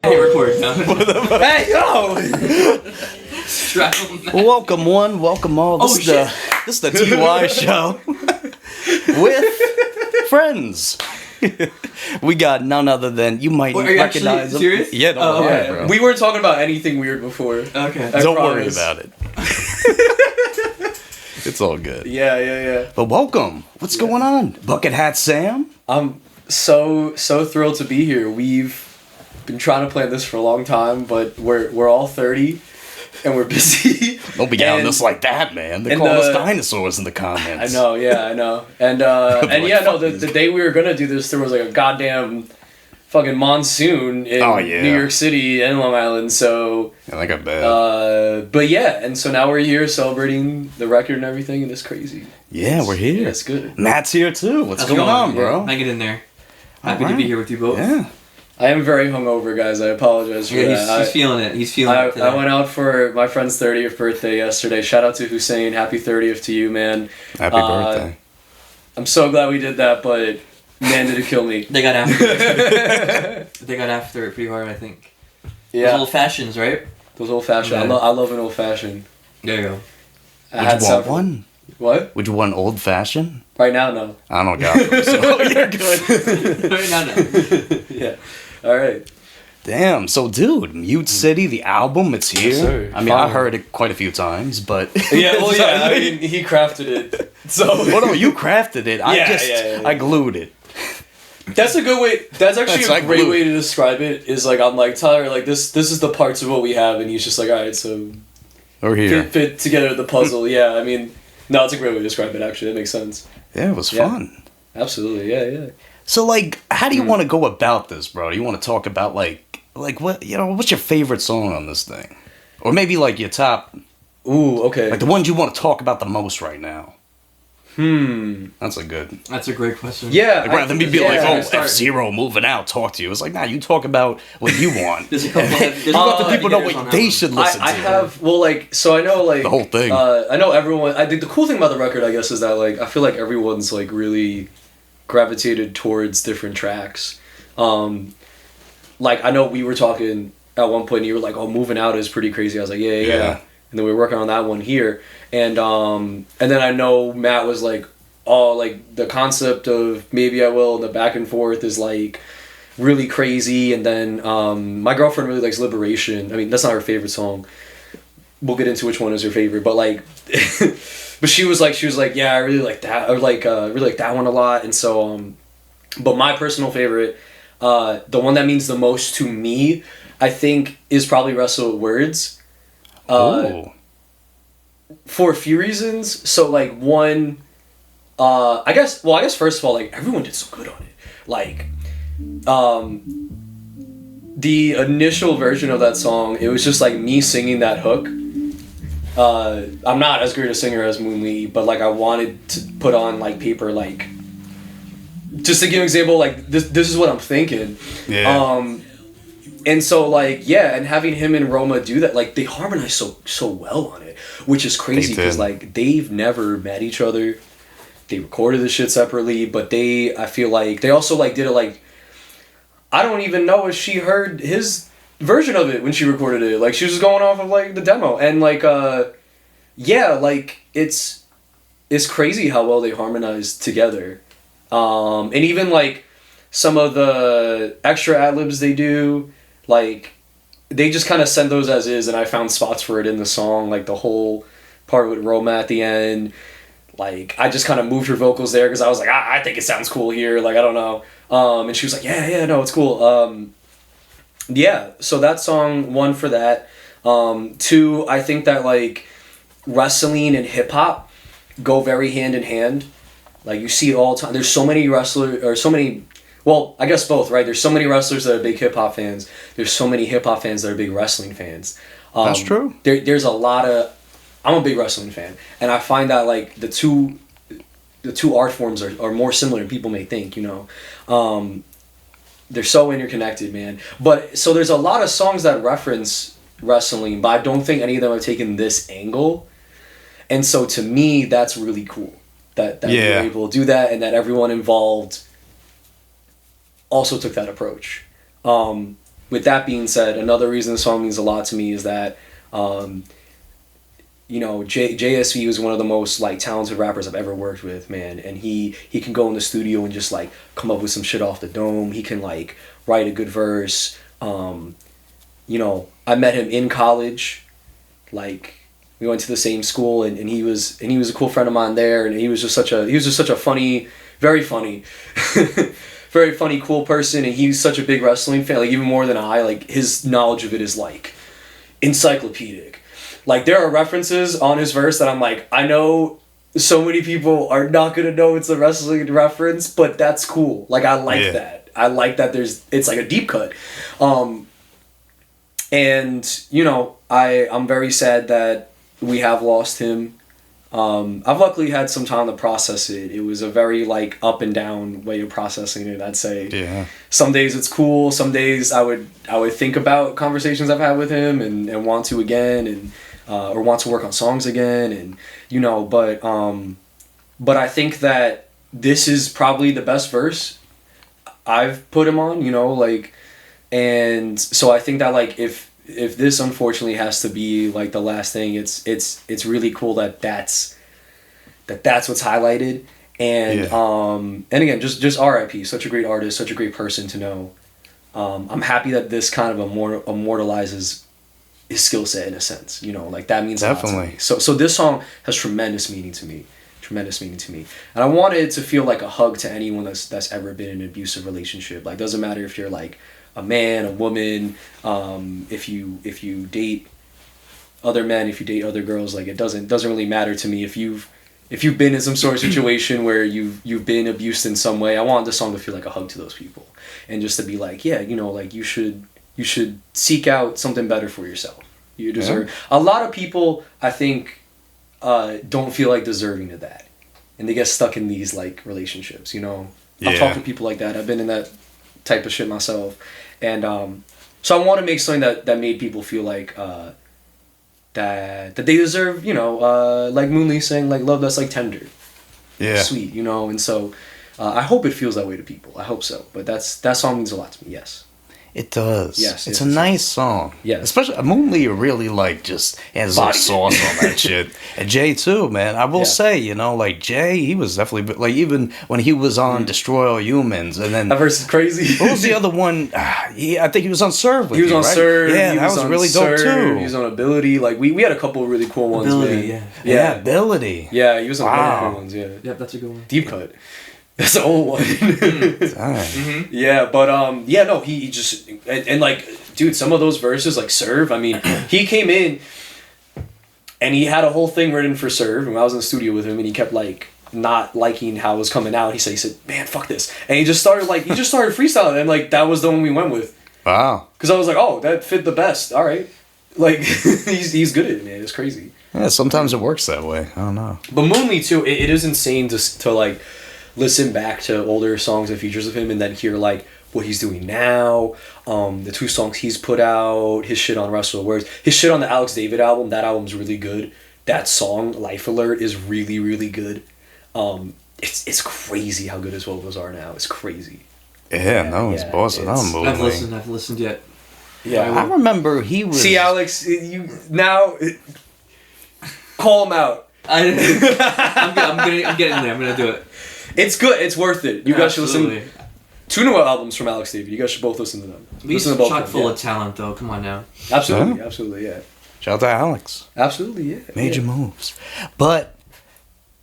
Hey, record now. Hey, yo! Welcome one, welcome all. This is the TY show with friends. We got none other than you might recognize them. Serious? Yeah, don't worry, bro. We weren't talking about anything weird before. Okay. Don't worry about it. It's all good. Yeah. But welcome. What's going on? Bucket Hat Sam? I'm so thrilled to be here. We've been trying to plan this for a long time, but we're all 30 and we're busy. Don't be down this like that, man. They're calling us dinosaurs in the comments. I know. And the day we were gonna do this, there was like a goddamn fucking monsoon in New York City and Long Island, so yeah, that got bad. But yeah, and so now we're here celebrating the record and everything, and it's crazy. Yeah, we're here. Yeah, it's good. Matt's here too. What's going on, bro? I get in there. Happy to be here with you both. Yeah. I am very hungover, guys. I apologize for that. He's feeling it. He's feeling it today. I went out for my friend's 30th birthday yesterday. Shout out to Hussein. Happy 30th to you, man. Happy birthday. I'm so glad we did that, but man, did it kill me. They got after it. They got after it pretty hard, I think. Yeah. Those old fashions, right? Those old fashioned. I love an old fashioned. There you go. Would you want one? What? Would you want an old fashioned? Right now, no. I don't got them, so you're good. Right now, no. Yeah. All right. Damn. So, dude, Mute City, the album, it's here. Yes, sir. I mean, I heard it quite a few times, but yeah. Well, yeah. I mean, he crafted it. So. Well, no, you crafted it. I glued it. That's a good way. That's actually a great way to describe it. Is like I'm like Tyler. Like this is the parts of what we have, and he's just like, all right, so. We're here. Fit together the puzzle. Yeah. I mean, no, it's a great way to describe it. Actually, that makes sense. Yeah, it was fun. Absolutely. Yeah. So, like, how do you want to go about this, bro? Do you want to talk about, like what, what's your favorite song on this thing? Or maybe, like, your top... Ooh, okay. Like, the ones you want to talk about the most right now. That's a great question. Yeah. Like, rather than me be like, F-Zero moving out, talk to you. It's like, nah, you talk about what you want. There's a couple you let the people know what they should listen to. I have, well, like, so I know, like... The whole thing. I know everyone... I think the cool thing about the record, I guess, is that, like, I feel like everyone's, like, really... gravitated towards different tracks. Like I know we were talking at one point and you were like, oh, Moving Out is pretty crazy. I was like, yeah. And then we were working on that one here. And then I know Matt was like, oh, like the concept of Maybe I Will and the back and forth is like really crazy. And then my girlfriend really likes Liberation. I mean, that's not her favorite song. We'll get into which one is her favorite, but like but she was like, yeah, I really like that, or like really like that one a lot. And so but my personal favorite, the one that means the most to me, I think, is probably Wrestle with Words. For a few reasons. So like one, I guess first of all, like everyone did so good on it. Like the initial version of that song, it was just like me singing that hook. I'm not as great a singer as Moon Lee, but like I wanted to put on like paper, like just to give an example, like this is what I'm thinking. Yeah. And so like and having him and Roma do that, like they harmonize so well on it, which is crazy because like they've never met each other. They recorded the shit separately, but I feel like they also like did it like, I don't even know if she heard his version of it when she recorded it. Like she was just going off of like the demo, and like like it's crazy how well they harmonize together. And even like some of the extra ad-libs they do, like they just kind of send those as is, and I found spots for it in the song, like the whole part with Roma at the end. Like I just kind of moved her vocals there because I was like, I think it sounds cool here, like I don't know. And she was like, yeah, no, it's cool. Yeah, so that song, one for that. Two, I think that like wrestling and hip hop go very hand in hand. Like you see it all the time. There's so many well, I guess both, right? There's so many wrestlers that are big hip hop fans. There's so many hip hop fans that are big wrestling fans. That's true. There's a lot of, I'm a big wrestling fan, and I find that like the two art forms are more similar than people may think, they're so interconnected, man. But so there's a lot of songs that reference wrestling, but I don't think any of them have taken this angle. And so to me, that's really cool that we're able to do that, and that everyone involved also took that approach. with that being said, another reason the song means a lot to me is that, you know, JSV was one of the most like talented rappers I've ever worked with, man. And he can go in the studio and just like come up with some shit off the dome. He can like write a good verse. You know, I met him in college. Like, we went to the same school, and he was a cool friend of mine there. And he was just such a funny, very funny, very funny, cool person. And he's such a big wrestling fan, like even more than I. Like, his knowledge of it is like encyclopedic. Like, there are references on his verse that I'm like, I know so many people are not gonna know it's a wrestling reference, but that's cool. Like, I like that. I like that it's like a deep cut. And, you know, I'm very sad that we have lost him. I've luckily had some time to process it. It was a very, like, up and down way of processing it, I'd say. Yeah. Some days it's cool. Some days I would think about conversations I've had with him and want to again, and or want to work on songs again, and, you know, but I think that this is probably the best verse I've put him on, you know, like. And so I think that, like, if this unfortunately has to be like the last thing, it's really cool that's what's highlighted. And and again, just R.I.P. Such a great artist, such a great person to know. I'm happy that this kind of immortalizes his skill set in a sense. You know, like, that means definitely a lot to me. So this song has tremendous meaning to me. And I wanted it to feel like a hug to anyone that's ever been in an abusive relationship. Like, doesn't matter if you're like a man, a woman, if you date other men, if you date other girls, like, it doesn't really matter to me if you've been in some sort of situation where you've been abused in some way. I want the song to feel like a hug to those people, and just to be like, yeah, you know, like, you should seek out something better for yourself. You deserve. A lot of people, I think, don't feel like deserving of that, and they get stuck in these, like, relationships, you know. I've talked to people like that. I've been in that type of shit myself, and so I want to make something that made people feel like that they deserve, you know, like Moonlee saying, like, love that's like tender, sweet, you know. And so I hope it feels that way to people. I hope so. But that song means a lot to me. Yes. It does. Yes, it's a nice song. Yeah, especially Moonlee really, like, just has some sauce on that shit. And Jay too, man. I will say, you know, like, Jay, he was definitely, like, even when he was on Destroy All Humans, and then that verse is crazy. What was the other one? I think he was on Serve. He was on Serve. Yeah, that was really dope too. He was on Ability. Like, we had a couple of really cool ones. Ability, man. yeah, Ability. Yeah, he was on a couple of cool ones. Yeah, yep, that's a good one. Deep cut. That's the old one. Mm-hmm. Yeah, but yeah, no, he just and like, dude, some of those verses, like Serve. I mean, he came in and he had a whole thing written for Serve, and I was in the studio with him, and he kept like not liking how it was coming out. He said, man, fuck this, and he just started freestyling, and like, that was the one we went with. Wow. Because I was like, oh, that fit the best. All right, like, he's good at it, man. It's crazy. Yeah, sometimes it works that way. I don't know. But Moonlee too, it is insane to like listen back to older songs and features of him, and then hear like what he's doing now, the 2 songs he's put out, his shit on Rest of the Words, his shit on the Alex David album. That album's really good. That song Life Alert is really, really good. It's crazy how good his vocals are now. It's crazy. He's bossing on Moonlee. I've listened yet. Yeah, I remember he was. See, Alex, you now call him out. I'm getting there. I'm gonna do it. It's good. It's worth it. You guys should Absolutely. listen. 2 new albums from Alex David. You guys should both listen to them. He's Listen to both chock of them, full of talent, though. Come on now. Absolutely, absolutely, yeah. Shout out to Alex. Absolutely, yeah. Major moves. But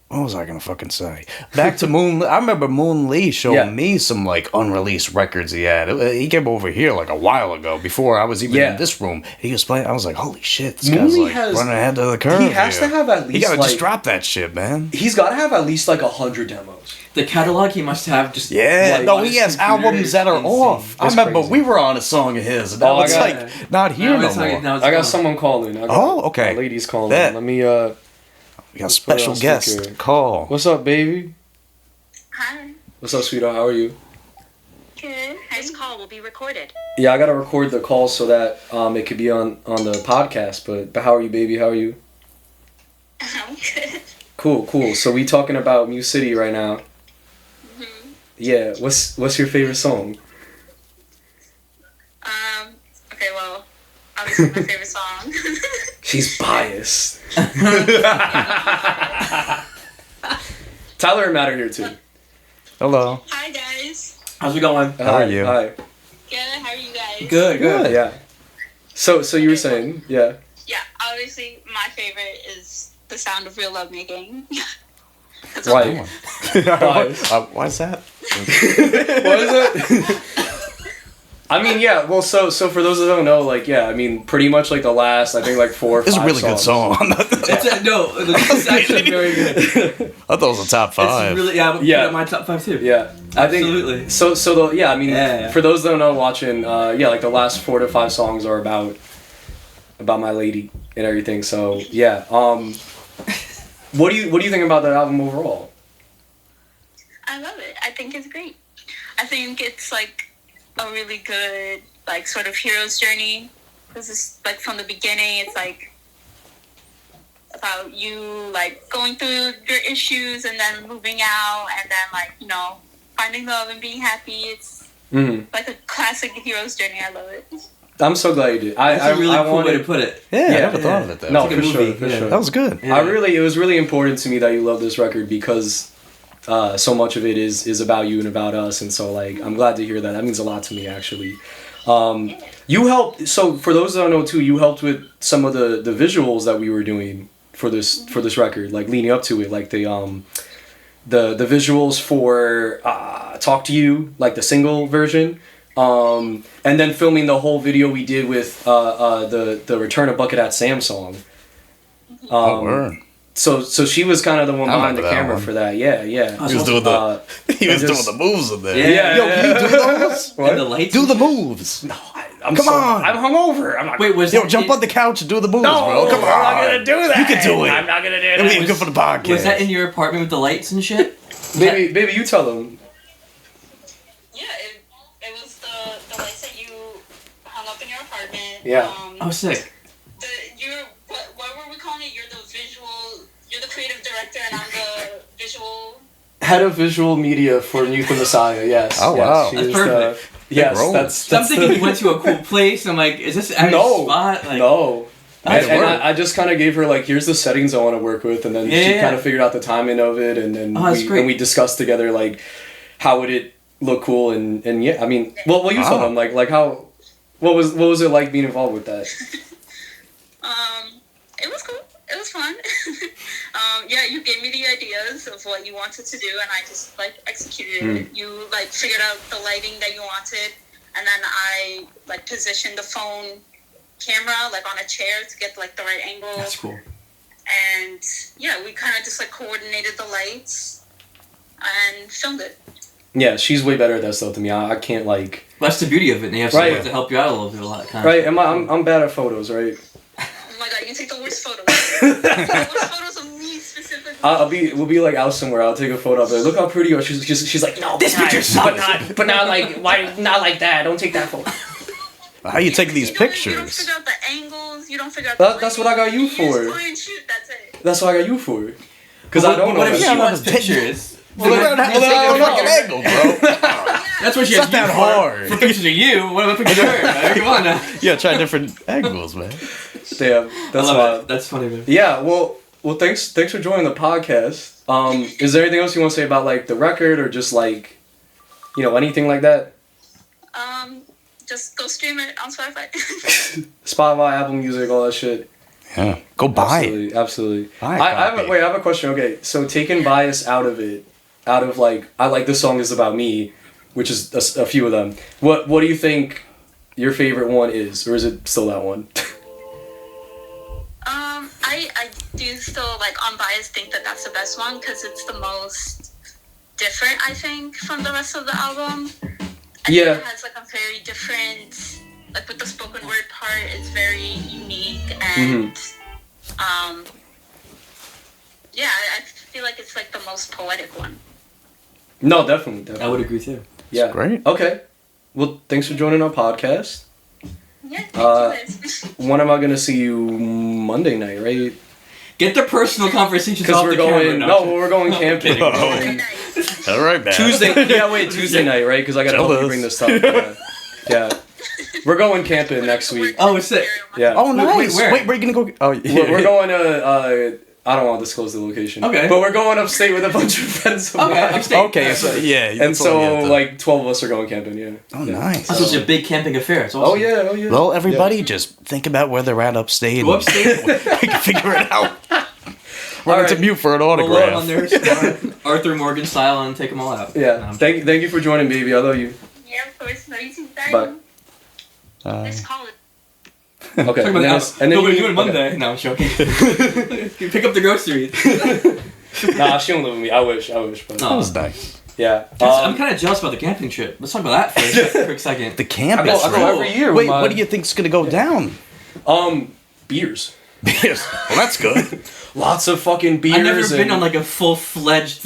what was I gonna fucking say? Back to Moon. I remember Moonlee showing me some like unreleased records he had. He came over here like a while ago before I was even in this room. He was playing. I was like, holy shit, this guy's like running ahead of the curve. He has to have at least. He gotta like, just drop that shit, man. He's got to have at least like 100 demos. The catalog he must have just he has albums that are off. I remember we were on a song of his, and that was like not here no more. I got someone calling. Okay. A lady's calling. Let me We got a special guest call. What's up, baby? Hi. What's up, sweetheart? How are you? Good. This call will be recorded. Yeah, I gotta record the call so that it could be on the podcast. But how are you, baby? How are you? I'm good. Cool. So we talking about Mu City right now. Mm-hmm. Yeah. What's your favorite song? obviously my favorite song. She's biased. Tyler and Matt are here too. Hello. Hi guys. How's it going? How are you? Hi. Good. How are you guys? Good. Yeah. So you were saying, yeah. Yeah. Obviously, my favorite is "The Sound of Real Lovemaking." Why? Why's that? What is it? I mean, yeah. Well, so for those that don't know, like, yeah, I mean, pretty much like the last, I think, like 4 or 5 It's a really good songs. song. It's actually very good. I thought it was a top 5. It's really, yeah, Yeah. my top 5 too. Yeah, I think Absolutely. So yeah, I mean, Yeah. for those that don't know, watching, yeah, like the last 4 to 5 songs are about my lady and everything. So yeah, what do you think about that album overall? I love it. I think it's great. I think it's like a really good, like, sort of hero's journey. This is like from the beginning. It's like about you like going through your issues and then moving out and then like, you know, finding love and being happy. It's like a classic hero's journey. I love it. I'm so glad you did. That's a really cool way to put it. Yeah, I Yeah, never thought of it that No, way. It's like a for movie, sure, for yeah. sure. That was good. Yeah. It was really important to me that you love this record because so much of it is about you and about us, and so like I'm glad to hear that. That means a lot to me actually. You helped. So for those that don't know too, you helped with some of the visuals that we were doing for this record, like leading up to it, like the visuals for "Talk to You," like the single version. And then filming the whole video we did with the Return of Bucket Hat Sam song. Oh, word. So she was kind of the one I behind the remember that camera one. for that. Yeah. He was doing he was doing the moves in there. Yeah. Yo, can you do those? And the lights. Do and the shit. moves. No, Come on. I'm hungover. I'm not. Wait, was Yo, that jump in, on the couch and do the moves, No, bro. Come on. I'm not gonna do that. You can do it. I'm not gonna do It'll that. be good for the podcast. Was that in your apartment with the lights and shit? Baby, you tell them. Yeah, it was the lights that you hung up in your apartment. Yeah. Oh, sick. What were we calling it? You're the creative director and I'm the visual. Head of visual media for Youth and Messiah. Yes. Oh, yes, wow. she That's is perfect. Yes, roles. that's So I'm thinking you went to a cool place. And I'm like, is this at No, a spot? Like, no. Nice And work. I just kind of gave her like, here's the settings I want to work with, and then she Yeah. kind of figured out the timing of it, and then Oh, that's great. we discussed together like how would it look cool, and yeah, I mean, well, you tell Wow. them like how, what was it like being involved with that? It was cool. It was fun. Yeah, you gave me the ideas of what you wanted to do, and I just like executed it. You like figured out the lighting that you wanted, and then I like positioned the phone camera like on a chair to get like the right angle. That's cool. And yeah, we kind of just like coordinated the lights and filmed it. Yeah, she's way better at that stuff than me. I can't like. Well, that's the beauty of it. And you have someone Right. to help you out a little bit. A lot of times. Right, I'm bad at photos, right? Oh my god, you take the worst photos. The worst photos of me specifically. We'll be like out somewhere. I'll take a photo of it. Look how pretty you are. She's like, no, This picture sucks. but not like not like that. Don't take that photo. How you take these You don't pictures? figure out the angles. You don't figure out. That's what I got you just for. point and shoot. That's it. That's what I got you for. Because I don't know. What if that. she Yeah, wants but- pictures? Well, learn how to take a fucking angle, bro. That's what she It's has not you that for. hard. For pictures of you. What about pictures of her? Come on now. Yeah, try different angles, man. Damn, that's I love wild. it. That's funny, man. Yeah, well, thanks for joining the podcast. Is there anything else you want to say about like the record or just like, anything like that? Just go stream it on Spotify. Spotify, Apple Music, all that shit. Yeah, go buy it. Absolutely. Buy a I copy. have a question. Okay, so taking bias out of like, I like this song is about me, which is a few of them. What do you think your favorite one is, or is it still that one? I do still like unbiased think that that's the best one because it's the most different. I think from the rest of the album. I think it has like a very different, like with the spoken word part, it's very unique and yeah, I feel like it's like the most poetic one. No, definitely. I would agree too. Yeah. Great. Okay. Well, thanks for joining our podcast. Yeah, thank you guys. When am I gonna see you? Monday night, right? Get the personal conversations Because off we're the going. camera. No, we're going camping. Oh. Very nice. All right, man. Tuesday. Yeah, wait, Tuesday night, right? Because I gotta help you bring this stuff. Yeah. We're going camping next week. Oh, it's it. Yeah. Oh, nice. where? Wait, where are you gonna go? Oh, yeah. We're going to. I don't want to disclose the location. Okay. But we're going upstate with a bunch of friends of Okay, mine. upstate. Okay, so yeah. And that's all you so have to- like 12 of us are going camping. Yeah. Oh, Yeah. nice. That's such a big camping affair. It's awesome. Oh yeah. Oh yeah. Well, everybody, just think about where they're at upstate. Go and upstate. we can figure it out. Run All into right. Mute for an We'll autograph. load on there, Arthur Morgan style, and take them all out. Yeah. Thank you for joining, baby. I love you. Yeah, of course. No, you too. Bye. Let's call it. Okay. Talk about And then no, we're you- doing okay. Monday. No, I'm joking. Pick up the groceries. Nah, she don't live with me. I wish. But Oh. That was nice. yeah. I'm kind of jealous about the camping trip. Let's talk about that for a second. The camping. I go every year. With Wait, my, what do you think's gonna go down? Beers. Yes. Well, that's good. Lots of fucking beers. I've never been and- on like a full-fledged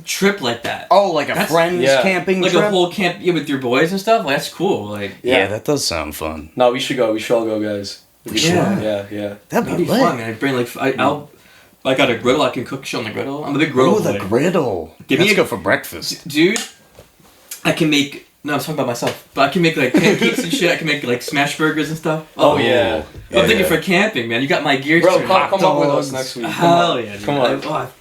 trip like that. Oh, like a That's- friend's yeah. camping Like trip? a whole camp with your boys and stuff. Like, that's cool. Like Yeah, that does sound fun. No, we should go. We should all go, guys. We should. Yeah. Yeah. That'd that'd be be lit. fun. Man. I bring like I got a griddle. I can cook shit on the griddle. I'm a big griddle Oh, the boy. griddle. Give me Let's a- go for breakfast. Dude, I can make. No, I'm talking about myself. But I can make like pancakes and shit. I can make like smash burgers and stuff. Oh, yeah. I'm thinking Yeah. for camping, man. You got my gear. Bro, turned come on. up with us dogs. next week. Hell yeah, dude. Come on. I fucking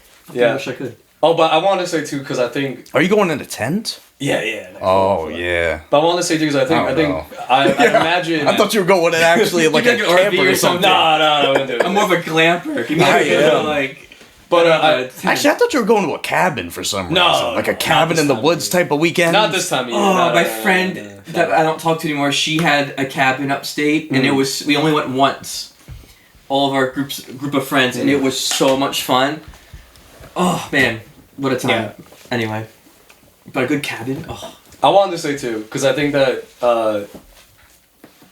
Yeah. wish I could. Oh, but I want to say too, because I think. Are you going in a tent? Yeah. Oh, yeah. But I want to say too, because I think I imagine. I thought you were going in actually like a Like an RV camper or or something. something. No, don't do it. I'm more of a glamper. Give me I a am. like. But Actually, I thought you were going to a cabin for some reason. No, Like a not cabin this in the time of woods year. type of weekend. not this time of year. Oh, No, my no, no, friend no, no. that I don't talk to anymore. She had a cabin upstate, and it was we only went once. All of our group of friends, and it was so much fun. Oh man, what a time! Yeah. Anyway, but a good cabin. Oh, I wanted to say too, because I think that I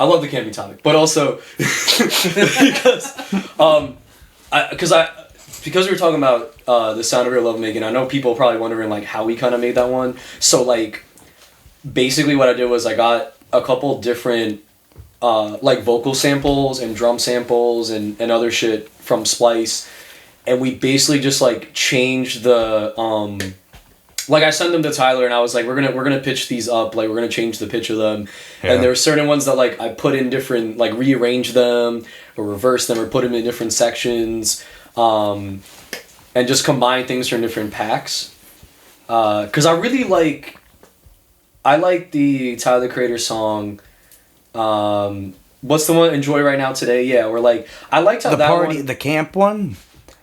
love the camping topic, but also because we were talking about the sound of real lovemaking. I know people are probably wondering like how we kind of made that one. So like, basically what I did was I got a couple different like vocal samples and drum samples and other shit from Splice, and we basically just like changed the like I sent them to Tyler and I was like, we're gonna pitch these up, like we're gonna change the pitch of them. Yeah. And there were certain ones that like I put in different, like rearrange them or reverse them or put them in different sections, and just combine things from different packs. Cause I really like the Tyler the Creator song. What's the one? Enjoy Right Now Today. Yeah, we're like I liked how The that party, one. the camp one.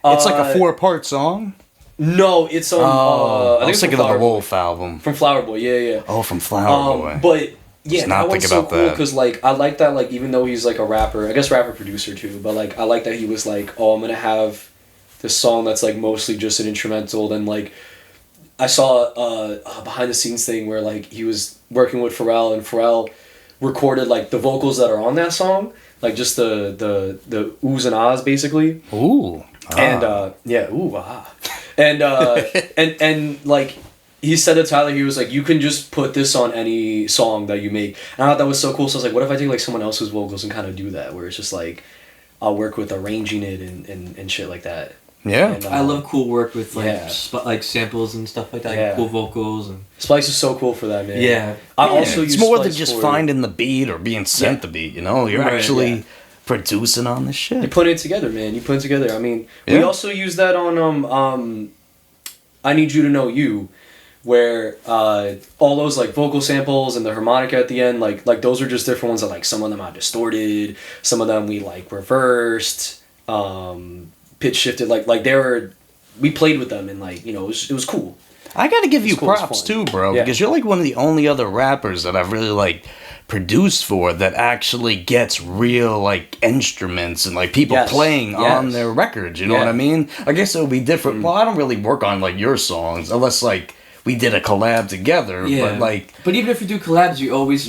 It's like a 4-part song. No, it's on. Oh, I think was it's thinking from of the Flower Boy. Wolf album. From Flower Boy. Yeah. Oh, from Flower Boy. But yeah, Just not that one's thinking so about cool that. because like I like that, like even though he's like a rapper, I guess rapper producer too, but like I like that he was like, oh, I'm gonna have this song that's like mostly just an instrumental. Then like I saw a behind the scenes thing where like he was working with Pharrell and Pharrell recorded like the vocals that are on that song, like just the oohs and ahs basically. Ooh. And yeah, ooh ah, and and like he said to Tyler, he was like, you can just put this on any song that you make. And I thought that was so cool. So I was like, what if I take like someone else's vocals and kind of do that, where it's just like I'll work with arranging it and shit like that. Yeah. And, I love cool work with like yeah. like samples and stuff like that. Yeah. Like cool vocals and Splice is so cool for that, man. yeah. I Yeah, also it's use more than Splice just for- finding the beat or being sent the beat. You know, you're Right, actually yeah. producing on this You shit. put it together, man. You put it together. I mean, we Yeah. also use that on I Need You to Know You, where all those like vocal samples and the harmonica at the end, like those are just different ones that like some of them are distorted, some of them we like reversed, pitch shifted, like they were. We played with them and like, you know, it was cool. I gotta give you cool, it's props fun. too, bro, Yeah. because you're like one of the only other rappers that I've really like produced for that actually gets real like instruments and like people Yes, playing yes. on their records. You know Yeah. what I mean? I guess it would be different. Well, I don't really work on like your songs unless like we did a collab together. Yeah. But like, But even if you do collabs, you always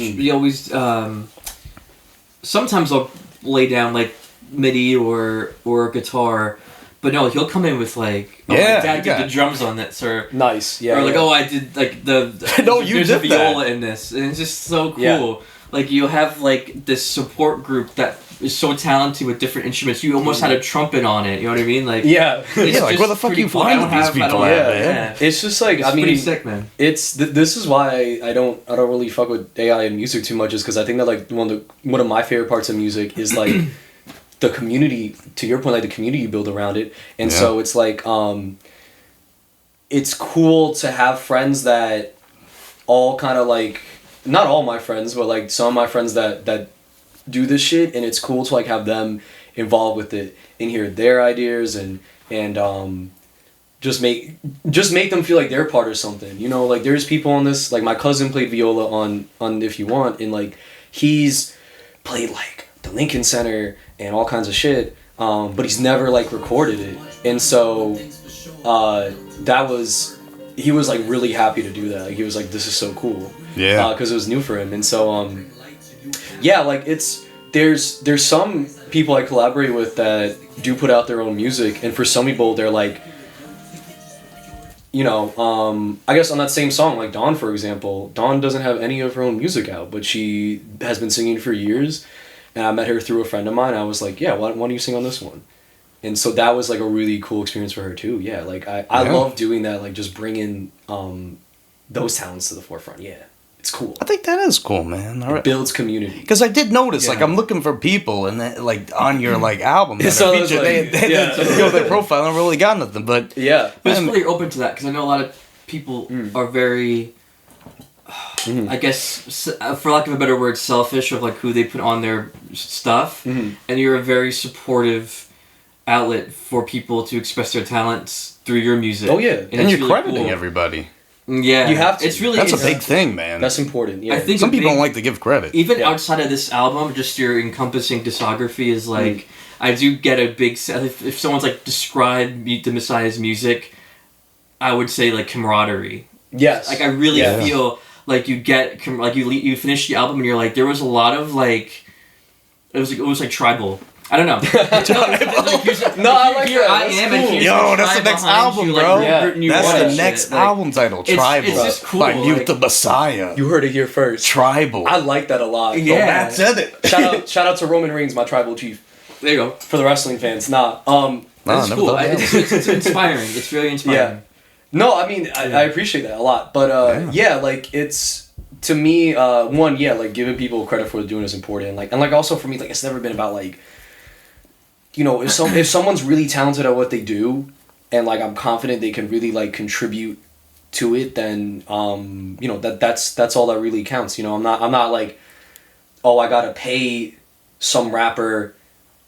sometimes I'll lay down like MIDI or guitar, but no, he'll come in with like, oh, Yeah, my dad you did the got- drums on this, or Nice, yeah. or like, yeah. oh, I did like the No, you there's a did that. viola in this, and it's just so cool. Yeah. Like you have like this support group that is so talented with different instruments. You almost had a trumpet on it. You know what I mean? Like Yeah. it's like just where the fuck pretty you cool. find these people at, man? It's just like It's I mean, pretty sick, man. it's this is why I don't really fuck with AI and music too much, is because I think that like one of my favorite parts of music is like the community. To your point, like the community you build around it, and so it's like it's cool to have friends that all kind of like, not all my friends, but like some of my friends that do this shit, and it's cool to like have them involved with it and hear their ideas and just make them feel like they're part of something, you know. Like there's people on this, like my cousin played viola on If You Want, and like he's played like the Lincoln Center and all kinds of shit, but he's never like recorded it, and so he was like really happy to do that. Like he was like, this is so cool, because it was new for him. And so yeah, like there's some people I collaborate with that do put out their own music, and for some people they're like, you know, I guess on that same song, like Dawn, for example, Dawn doesn't have any of her own music out, but she has been singing for years, and I met her through a friend of mine. I was like, yeah, why don't you sing on this one? And so that was like a really cool experience for her too. Yeah, like I love doing that, like just bringing those talents to the forefront. Yeah, it's cool. I think that is cool, man. It builds community. Because I did notice, like, I'm looking for people, and that, like on your like album, that So are it's featured, like- they go their profile. I don't really got nothing, but Yeah, But it's really open to that because I know a lot of people are very, I guess, for lack of a better word, selfish of like who they put on their stuff, and you're a very supportive outlet for people to express their talents through your music. Oh, yeah. and it's you're really crediting cool. everybody. Yeah, You have to. It's really That's a big thing, man. that's important. Yeah, I think Some a people big- don't like to give credit. Even Yeah. outside of this album, just your encompassing discography is like, I do get a big set. If someone's like, describe Meet the Messiah's music, I would say like camaraderie. yes, Like I really Yeah. feel like you get, like you finish the album and you're like, there was a lot of like, it was like tribal. I don't know. No, I like that. I That's am, cool. and here's Yo, the that's the tribe next behind album, you, bro. like, Yeah. written you That's all the that next shit. Like, album title, Tribal. it's just cool, by Mute like- the Messiah. You heard it here first. Tribal. I like that a lot. Yeah. Matt said it. Shout out to Roman Reigns, my tribal chief. There you go. For the wrestling fans, nah. That's never cool. thought that. It's inspiring. It's really inspiring. Yeah. No, I mean I appreciate that a lot, but yeah, like it's to me one, yeah, like giving people credit for doing is important, like, and like also for me, like it's never been about like, you know, if someone's really talented at what they do, and like I'm confident they can really like contribute to it, then you know, that's all that really counts. You know, I'm not like, oh, I gotta pay some rapper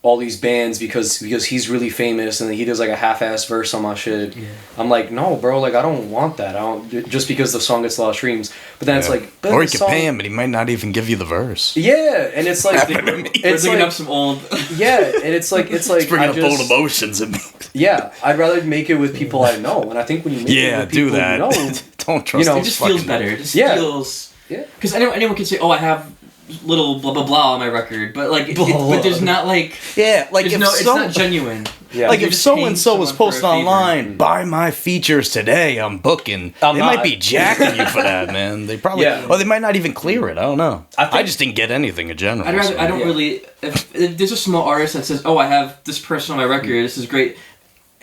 all these bands because he's really famous and he does like a half-ass verse on my shit. Yeah. I'm like, no, bro, like I don't want that. I don't, just because the song gets a lot of streams. But then it's like, but or the you song, could pay him, but he might not even give you the verse. Yeah, and it's like We're it's digging like, up some old. yeah, and it's like It's bringing I up just, old emotions in me. yeah, I'd rather make it with people I know, and I think when you make it Yeah, with people do that. you know, Don't trust. You know, It these just feels fucking- better. It just Yeah. feels. Yeah. Because anyone can say, "Oh, I have little blah blah blah on my record," but like, but there's not like. Yeah, like There's if no, it's some, not genuine. yeah, like You're if just so paying and so was someone for a posted favor. online, buy my features today. I'm booking. I'm they not. might be jacking you for that, man. They probably, Yeah. or they might not even clear it. I don't know. I think- I just didn't get anything in general. I'd rather. so- I don't Yeah. really. If there's a small artist that says, "Oh, I have this person on my record. This is great,"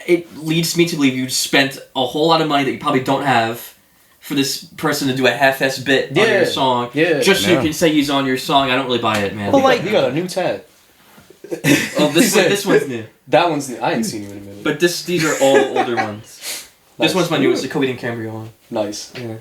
it leads me to believe you spent a whole lot of money that you probably don't have for this person to do a half-ass bit on Yeah. your song, Yeah. just so you Yeah. can say he's on your song. I don't really buy it, man. Well, like- you got a new tat. Oh, this one's new. That one's new. I ain't seen you in a minute. But these are all older ones. Nice. This one's my newest, the Coheed and Cambria one. Nice. Yeah.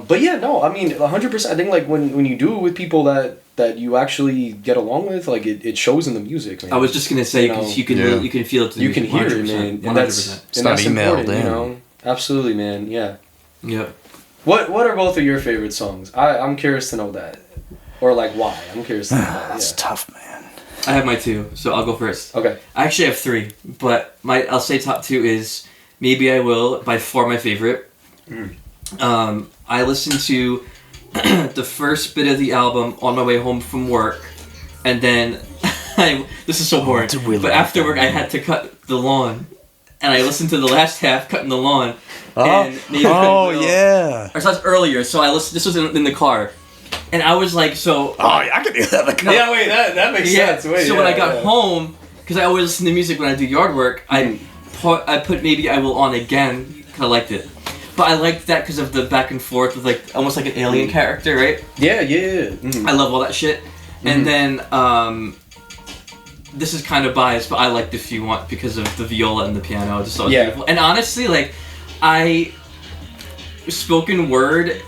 But yeah, no, I mean, 100%. I think like when you do it with people that you actually get along with, like it shows in the music, man. I was just gonna say You know, because you can Yeah. you can feel it. To the you can music, hear it, 100%, man, and 100%. that's not emailed important, in. you know. Absolutely, man. Yeah. Yep. What are both of your favorite songs? I'm curious to know that, or like why. I'm curious to know that. That's Yeah. tough, man. I have my two, so I'll go first. Okay. I actually have three, but I'll say top two is Maybe I Will, by far my favorite. I listened to the first bit of the album on my way home from work, and then this is so boring. it's really But after work, I had to cut the lawn, and I listened to the last half cutting the lawn. And Maybe I Oh Will- yeah. Or so that's earlier. So I listened. This was in the car, And I was like, so... Oh, yeah, I can do that. No. Yeah, wait, that makes sense. Wait, so when I got home, because I always listen to music when I do yard work, I put Maybe I Will on again, because I liked it. But I liked that because of the back and forth with like almost like an alien character, right? Yeah. Mm-hmm. I love all that shit. And then this is kind of biased, but I liked If You Want because of the viola and the piano. Just so beautiful. And honestly, like spoken word,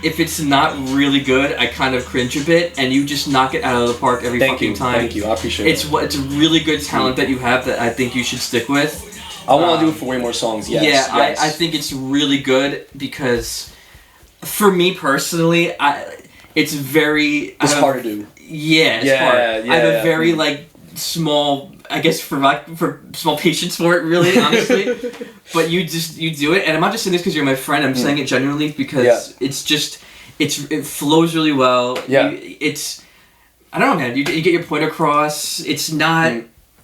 if it's not really good, I kind of cringe a bit, and you just knock it out of the park every fucking time. Thank you, I appreciate it. It's a really good talent that you have that I think you should stick with. I want to do it for way more songs, yes. Yeah, yes. I think it's really good because, for me personally, it's very... It's hard to do. Yeah, it's hard. I have a very, like, small... I guess for small patience for it, really, honestly. But you do it, and I'm not just saying this because you're my friend. I'm saying it genuinely because it's just it flows really well. Yeah, I don't know, man. You get your point across. It's not.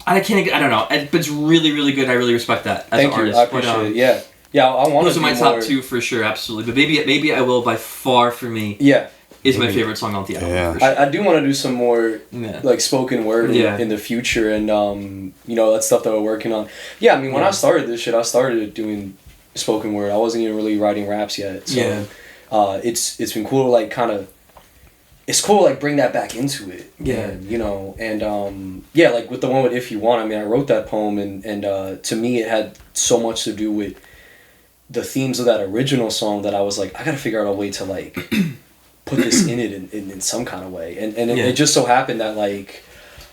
I don't know, but it's really, really good. I really respect that as an artist. I appreciate it. Yeah. I want to. Those are my top two for sure, absolutely. But maybe I Will by far for me. Yeah. Is my favorite song on the album. Yeah. For sure. I do want to do some more like spoken word in the future, and that's stuff that we're working on. Yeah, I mean, when I started this shit, I started doing spoken word. I wasn't even really writing raps yet. So it's been cool to like kind of. It's cool to like bring that back into it. Yeah. And like with the one with If You Want, I mean, I wrote that poem, and to me it had so much to do with the themes of that original song that I was like, I gotta figure out a way to like. Put this in it in some kind of way, and it just so happened that like,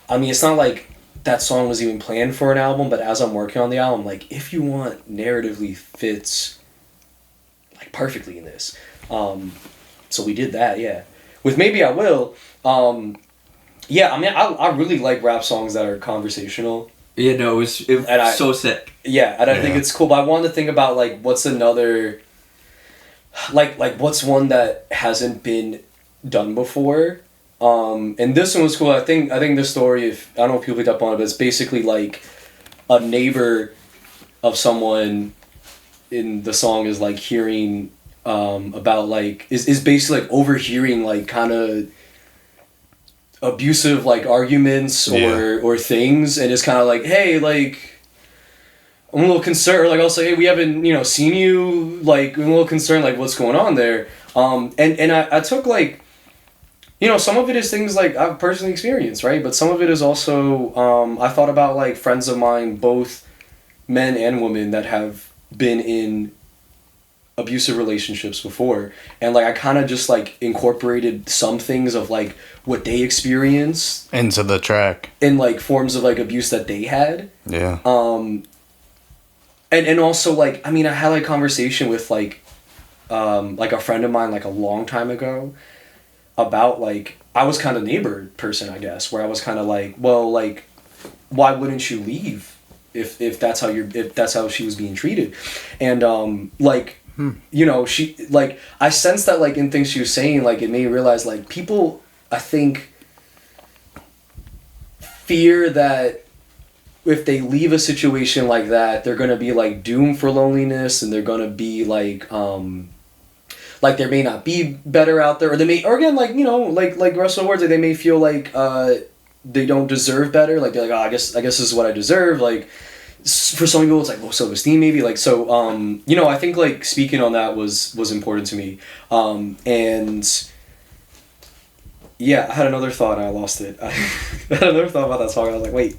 I mean, it's not like that song was even planned for an album, but as I'm working on the album, like If You Want narratively fits like perfectly in this, so we did that, with Maybe I Will, I mean, I really like rap songs that are conversational. Yeah, no, it was so sick. Yeah, and I think it's cool, but I wanted to think about like what's another. Like what's one that hasn't been done before, and this one was cool. I think this story, if I don't know if people picked up on it, but it's basically like a neighbor of someone in the song is like hearing about like is basically like overhearing like kind of abusive like arguments or things, and it's kind of like, hey, like I'm a little concerned, like I'll say, hey, we haven't, seen you, like I'm a little concerned, like what's going on there, and I took like, some of it is things like I've personally experienced, right, but some of it is also, I thought about like friends of mine, both men and women that have been in abusive relationships before, and like I kind of just like incorporated some things of like what they experienced into the track in like forms of like abuse that they had. And also, like, I mean, I had, like, a conversation with, like a friend of mine, like, a long time ago about, like, I was kind of neighbor person, I guess, where I was kind of like, well, like, why wouldn't you leave if that's how she was being treated? And, she, like, I sensed that, like, in things she was saying, like, it made me realize, like, people, I think, fear that if they leave a situation like that, they're gonna be like doomed for loneliness, and they're gonna be like there may not be better out there, or they may, or again, like like Russell words, like they may feel like they don't deserve better, like they're like, oh, I guess this is what I deserve. Like for some people, it's like low self-esteem, maybe. Like so, I think like speaking on that was important to me, and. Yeah, I had another thought and I lost it. I had another thought about that song. I was like, wait,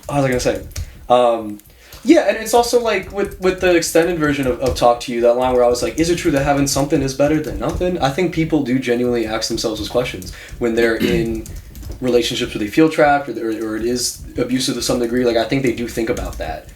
what was I gonna say? And it's also like with the extended version of Talk to You, that line where I was like, is it true that having something is better than nothing? I think people do genuinely ask themselves those questions when they're in relationships where they feel trapped or it is abusive to some degree. Like I think they do think about that,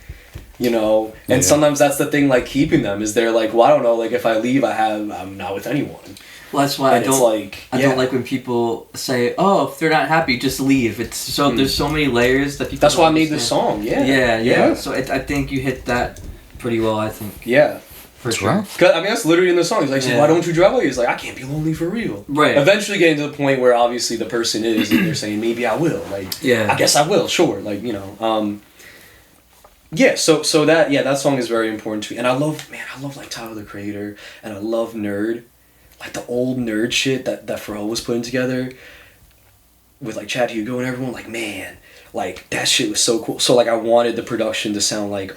and sometimes that's the thing, like keeping them is they're like, well, I don't know, like if I leave, I'm not with anyone. Well, that's why I don't like when people say, "Oh, if they're not happy, just leave." It's so there's so many layers that people. That's why I made this song. Yeah. So I think you hit that pretty well. I think. Yeah. For sure. Cause, I mean, that's literally in the song. He's like, so why don't you drive away? He's like, I can't be lonely for real. Right. Eventually getting to the point where obviously the person is, and they're saying, maybe I will. Like, I guess I will. Sure. Like, So that song is very important to me, and I love like Tyler the Creator, and I love Nerd. like the old nerd shit that Pharrell was putting together with like Chad Hugo and everyone, like, man, like that shit was so cool. So like I wanted the production to sound like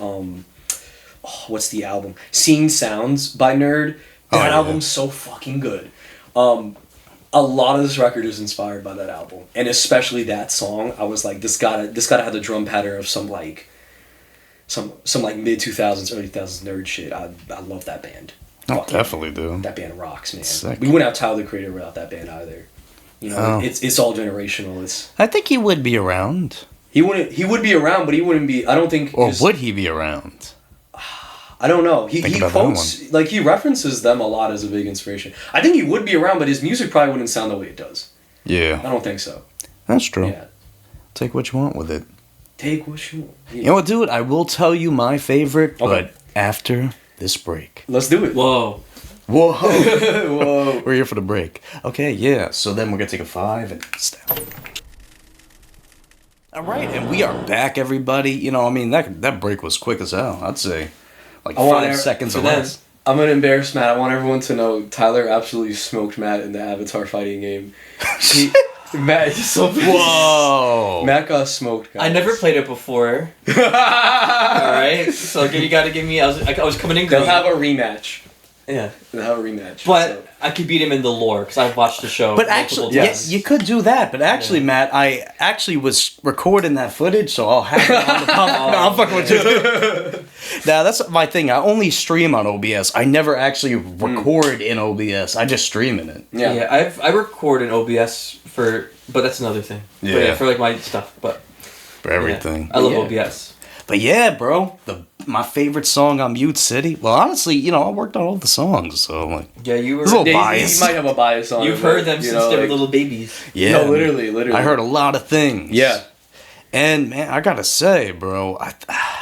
what's the album? Seeing Sounds by Nerd. That album's so fucking good. A lot of this record is inspired by that album, and especially that song. I was like, this gotta have the drum pattern of some like mid 2000s, early 2000s nerd shit. I love that band. Definitely do. That band rocks, man. Sick. We wouldn't have Tyler the Creator without that band either. You know, it's all generational. I think he would be around. He would be around, but he wouldn't be. I don't think. Or would he be around? I don't know. He quotes, like, he references them a lot as a big inspiration. I think he would be around, but his music probably wouldn't sound the way it does. Yeah. I don't think so. That's true. Yeah. Take what you want with it. Take what you want. Yeah. You know what, dude? I will tell you my favorite, but after this break. Let's do it. Whoa. Whoa. We're here for the break. Okay, yeah. So then we're going to take a 5 and step. All right, and we are back, everybody. You know, I mean, that break was quick as hell, I'd say. Like 5 seconds or less. I'm gonna embarrass Matt. I want everyone to know Tyler absolutely smoked Matt in the Avatar fighting game. Matt, he's so pissed. Whoa! Matt got smoked, guys. I never played it before. Alright, so you gotta give me. I was coming in green. They'll have a rematch. Yeah. They'll have a rematch. But I could beat him in the lore because I've watched the show. But actually, yes, you could do that. But actually, Matt, I actually was recording that footage, so I'll have it on the pump. No, I'm fucking with you. Now, that's my thing. I only stream on OBS. I never actually record in OBS. I just stream in it. Yeah, I record in OBS but that's another thing. Yeah. But for like my stuff, but for everything. I love OBS. But yeah, bro, my favorite song on Mute City. Well, honestly, you know, I worked on all the songs, so like. Yeah, you were. There's a little bias. You might have a bias on. You've heard them since they were little babies. Yeah, no, literally. I heard a lot of things. Yeah. And man, I gotta say, bro,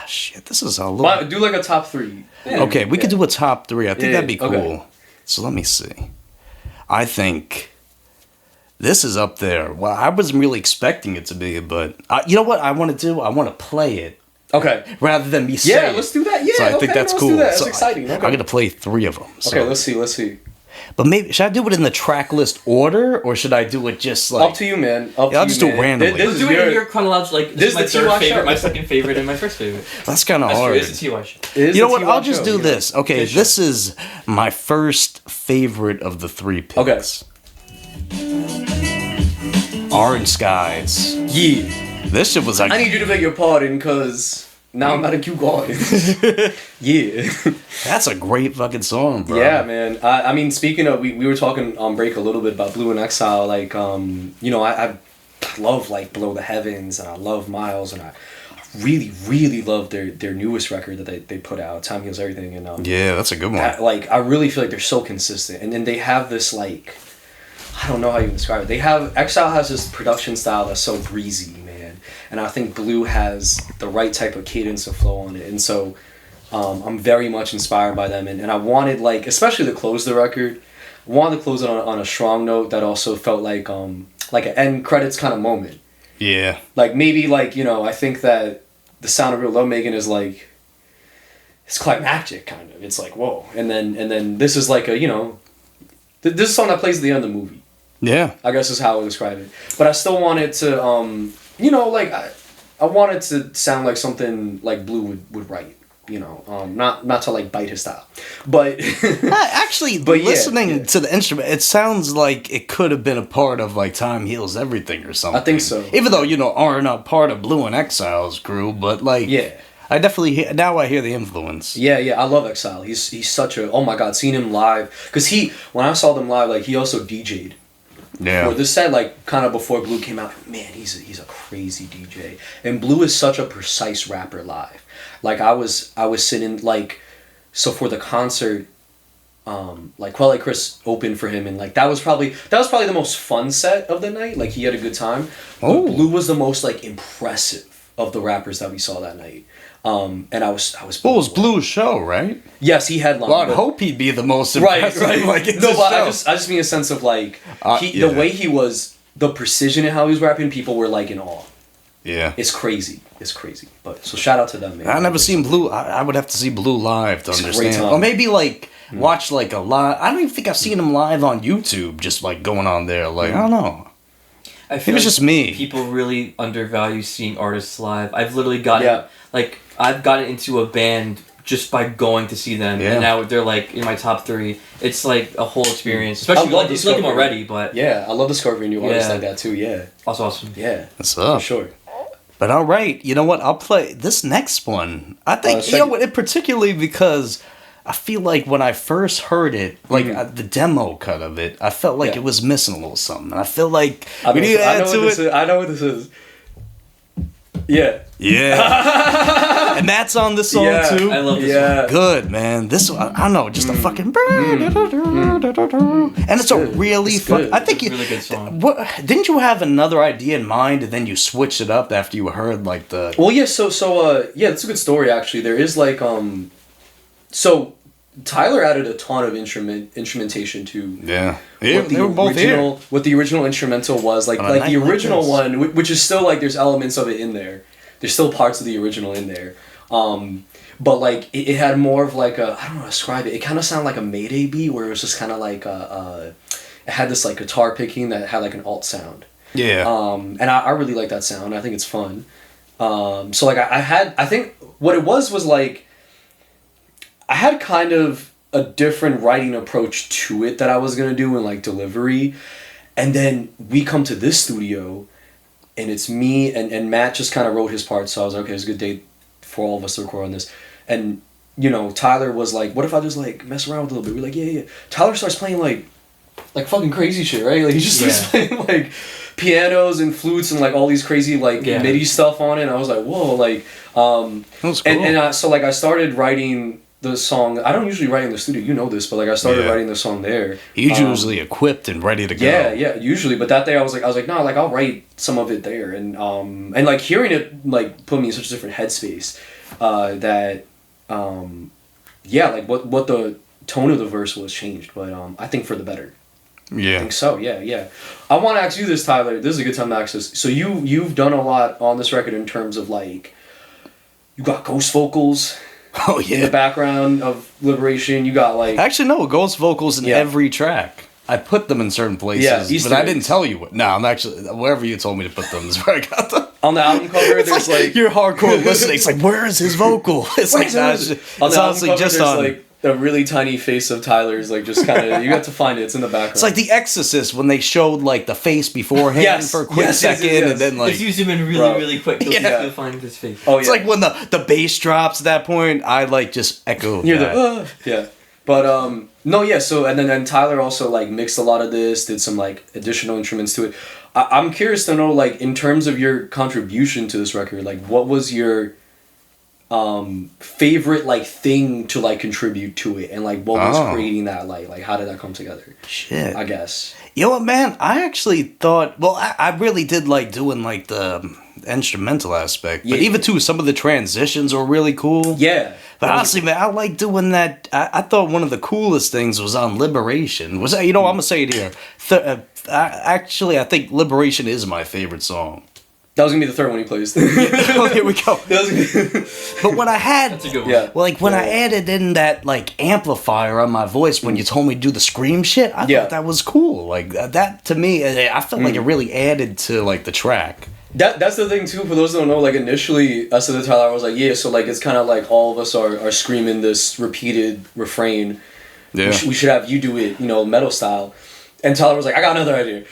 shit, this is a little. Do like a top 3. Yeah. Okay, we could do a top 3. I think that'd be cool. Okay. So let me see. I think this is up there. Well, I wasn't really expecting it to be, but you know what I want to do? I want to play it. Okay. Rather than me saying. Yeah, let's do that. Yeah, so I think that's cool. Do that. That's so exciting. Okay. I'm gonna play 3 of them. So. Okay, let's see. But maybe should I do it in the track list order, or should I do it just like? Up to you, man. I'll just do it randomly. Let's do it in your chronological. Like this is my third favorite, my second favorite, and my first favorite. That's kind of hard. It's a TY show. You know what? I'll just do this. Okay, this is my first favorite of the 3 picks. Okay. Orange Skies. Yeah. This shit was like. I need you to beg your pardon, cause now I'm about to keep going. Yeah. That's a great fucking song, bro. Yeah, man. I mean, speaking of, we were talking on break a little bit about Blue and Exile. Like, you know, I love like Below the Heavens, and I love Miles, and I really, really love their newest record that they put out, Time Heals Everything. And yeah, that's a good one. I really feel like they're so consistent, and then they have this like, I don't know how you can describe it. Exile has this production style that's so breezy, man, and I think Blue has the right type of cadence of flow on it, and so I'm very much inspired by them, and I wanted, like, especially to close the record, I wanted to close it on a strong note that also felt like an end credits kind of moment. Yeah. Like, maybe, like, you know, I think that The Sound of Real Lovemaking is like, it's climactic, kind of. It's like, whoa. And then this is like a, you know, this is a song that plays at the end of the movie. Yeah. I guess is how I would describe it. But I still want it to, you know, like, I want it to sound like something like Blue would write. You know, not to like bite his style, but actually, listening to the instrument, it sounds like it could have been a part of like Time Heals Everything or something. I think so. Even though, you know, are not part of Blue and Exile's crew, but like, yeah, I definitely now I hear the influence. Yeah, I love Exile. He's such a, oh my god, seeing him live, because when I saw them live, like, he also DJ'd. Yeah. Or this set, like, kind of before Blue came out, man, he's a crazy DJ, and Blue is such a precise rapper live. Like, I was sitting, like, so for the concert, like, Quelle Chris opened for him, and like that was probably the most fun set of the night. Like, he had a good time. Oh. But Blue was the most like impressive of the rappers that we saw that night. And I was. Well, it was Blue's show, right? Yes, he headlined. Well, I'd hope he'd be the most impressive. Right. Like, no, but I just mean a sense of like the way he was, the precision in how he was rapping. People were like in awe. Yeah. It's crazy. It's crazy. But so shout out to them, man. I never seen Blue. I would have to see Blue live to It's a great understand. time. Or maybe like watch like a live. I don't even think I've seen him live on YouTube. Just like going on there. Like I don't know. I feel It was just me. People really undervalue seeing artists live. I've literally gotten I've gotten into a band just by going to see them, and now they're like in my top 3. It's like a whole experience, especially if you like them already. But I love discovering new artists like that too. Yeah, that's awesome. Yeah, that's up for sure. But all right, you know what? I'll play this next one. I think you know what, particularly because I feel like when I first heard it, like the demo cut of it, I felt like it was missing a little something. I feel like we need to add to it. I know what this is. Yeah. Yeah. And that's on this song too. I love this song. Good, man. This one, I don't know, just a fucking and it's a really fun. I think it's a really good song. Didn't you have another idea in mind and then you switched it up after you heard like the Well, yeah, so that's a good story actually. There is like so Tyler added a ton of instrumentation to what the original instrumental was like the original one, which is still like there's elements of it in there. There's still parts of the original in there, but like it had more of like a, I don't know how to describe it. It kind of sounded like a Mayday beat where it was just kind of like it had this like guitar picking that had like an alt sound. Yeah. And I really like that sound. I think it's fun. So like I think what it was like. I had kind of a different writing approach to it that I was going to do in like delivery. And then we come to this studio and it's me and Matt just kind of wrote his part. So I was like, okay, it's a good day for all of us to record on this. And, you know, Tyler was like, what if I just like mess around with a little bit? We're like, yeah. Tyler starts playing like fucking crazy shit, right? Like he just starts playing like pianos and flutes and like all these crazy like MIDI stuff on it. And I was like, whoa, like, that was cool. And so like I started writing the song. I don't usually write in the studio, you know this, but like I started writing the song there. He's usually equipped and ready to go. Yeah, usually. But that day I was like, no, like I'll write some of it there, and like hearing it like put me in such a different headspace, that like what the tone of the verse was changed, but I think for the better. Yeah. I think so. Yeah. I want to ask you this, Tyler. This is a good time to ask this. So you've done a lot on this record in terms of like you got ghost vocals. Oh yeah. In the background of Liberation, you got like actually no ghost vocals in every track. I put them in certain places, but I didn't tell you what. No, I'm actually wherever you told me to put them is where I got them. On the album cover, there's like you're hardcore listening. It's like where is his vocal? It's like on the album cover, just on like a really tiny face of Tyler's, like just kind of you got to find it. It's in the background. It's like The Exorcist when they showed like the face beforehand for a quick second, and then like if you zoom in really quick, you'll find his face. Oh, it's like when the bass drops at that point. I like just echo. You're but no, yeah. So and then Tyler also like mixed a lot of this, did some like additional instruments to it. I'm curious to know, like in terms of your contribution to this record, like what was your favorite like thing to like contribute to it, and like what was creating that like how did that come together? Shit, I guess. You know what, man? I actually thought. Well, I really did like doing like the instrumental aspect, but even too some of the transitions were really cool. Yeah. But honestly, man, I like doing that. I thought one of the coolest things was on Liberation. Was I'm gonna say it here. Actually, I think Liberation is my favorite song. That was gonna be the third one he plays. Oh, here we go. But when I had, that's a good one. Well, like when I added in that like amplifier on my voice when you told me to do the scream shit, I thought that was cool. Like that to me, I felt like it really added to like the track. That's the thing too. For those that don't know, like initially, I said to Tyler, I was like, yeah. So like it's kind of like all of us are screaming this repeated refrain. Yeah. We should have you do it, metal style. And Tyler was like, I got another idea.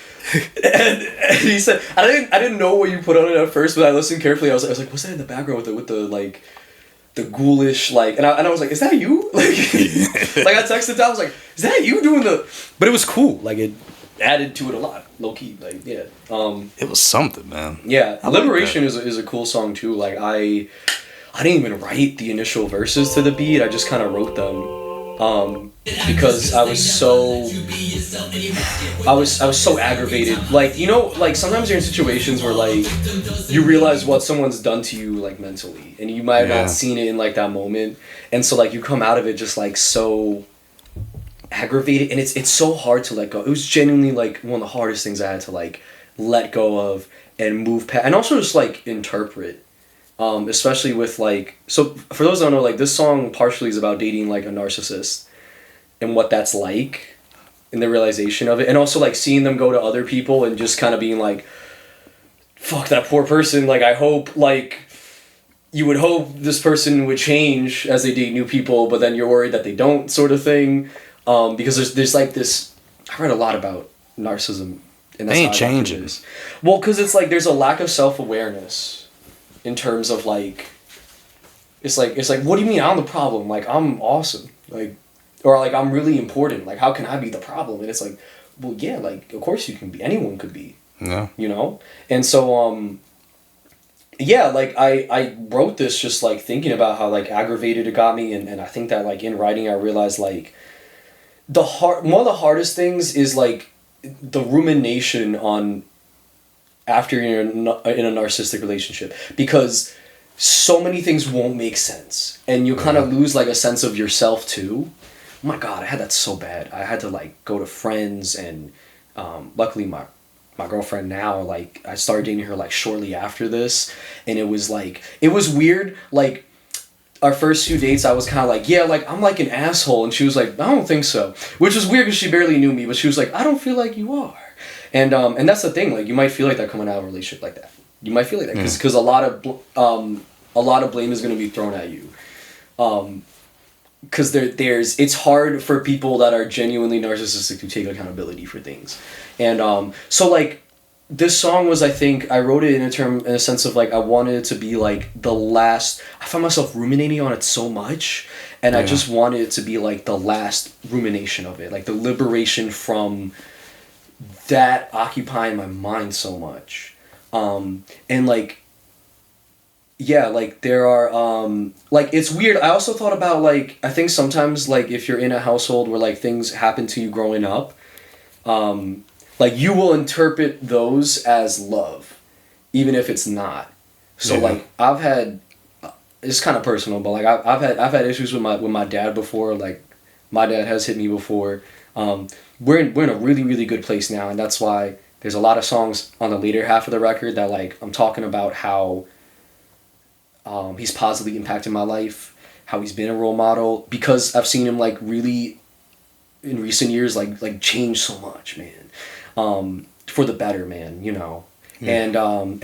and he said, I didn't know what you put on it at first, but I listened carefully. I was like, what's that in the background with the like, the ghoulish like, and I was like, is that you? Like, like I texted Tyler, I was like, is that you doing the? But it was cool. Like it added to it a lot, low key. Like it was something, man. Yeah, Liberation is a cool song too. Like I didn't even write the initial verses to the beat. I just kind of wrote them. Because I was so aggravated. Like, like sometimes you're in situations where like you realize what someone's done to you like mentally, and you might have not seen it in like that moment, and so like you come out of it just like so aggravated, and it's so hard to let go. It was genuinely like one of the hardest things I had to like let go of and move past, and also just like interpret, especially with like, so for those that don't know, like this song partially is about dating like a narcissist and what that's like and the realization of it, and also like seeing them go to other people and just kind of being like, fuck that poor person, like I hope, like you would hope this person would change as they date new people, but then you're worried that they don't, sort of thing, because there's like this, I read a lot about narcissism, and that's they ain't changing. Well, because it's like there's a lack of self-awareness in terms of like, it's like what do you mean I'm the problem, like I'm awesome, like, or like I'm really important, like how can I be the problem? And it's like, well yeah, like of course you can be, anyone could be. Yeah. You know? And so yeah, like I wrote this just like thinking about how like aggravated it got me, and I think that like in writing I realized like one of the hardest things is like the rumination on after you're in a narcissistic relationship, because so many things won't make sense and you kind of lose like a sense of yourself too. Oh my god, I had that so bad. I had to like go to friends, and luckily my girlfriend now, like I started dating her like shortly after this, and it was weird, like our first few dates I was kind of like, yeah, like I'm like an asshole, and she was like, I don't think so, which was weird because she barely knew me, but she was like, I don't feel like you are. And that's the thing, like you might feel like that coming out of a relationship like that, you might feel like that because a lot of blame is going to be thrown at you, because it's hard for people that are genuinely narcissistic to take accountability for things. And so like this song was, I think I wrote it in a sense of like I wanted it to be like the last, I found myself ruminating on it so much, and I just wanted it to be like the last rumination of it, like the liberation from that occupying my mind so much. And like yeah, like there are like it's weird. I also thought about like, I think sometimes like if you're in a household where like things happen to you growing up, like you will interpret those as love, even if it's not. So like I've had, it's kind of personal, but like I've had issues with my dad before. Like my dad has hit me before. We're in a really, really good place now, and that's why there's a lot of songs on the later half of the record that like I'm talking about how he's positively impacted my life, how he's been a role model, because I've seen him like really in recent years like change so much, man. For the better, man, you know. And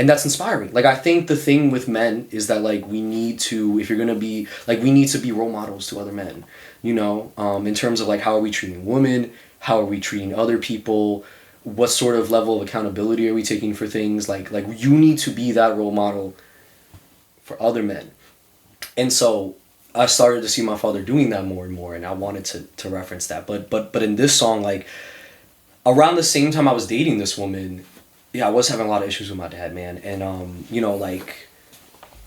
that's inspiring. Like I think the thing with men is that like we need to, if you're gonna be like, we need to be role models to other men, you know, in terms of like how are we treating women, how are we treating other people, what sort of level of accountability are we taking for things, like you need to be that role model for other men. And so I started to see my father doing that more and more, and I wanted to reference that. But in this song, like around the same time I was dating this woman, yeah, I was having a lot of issues with my dad, man. And you know, like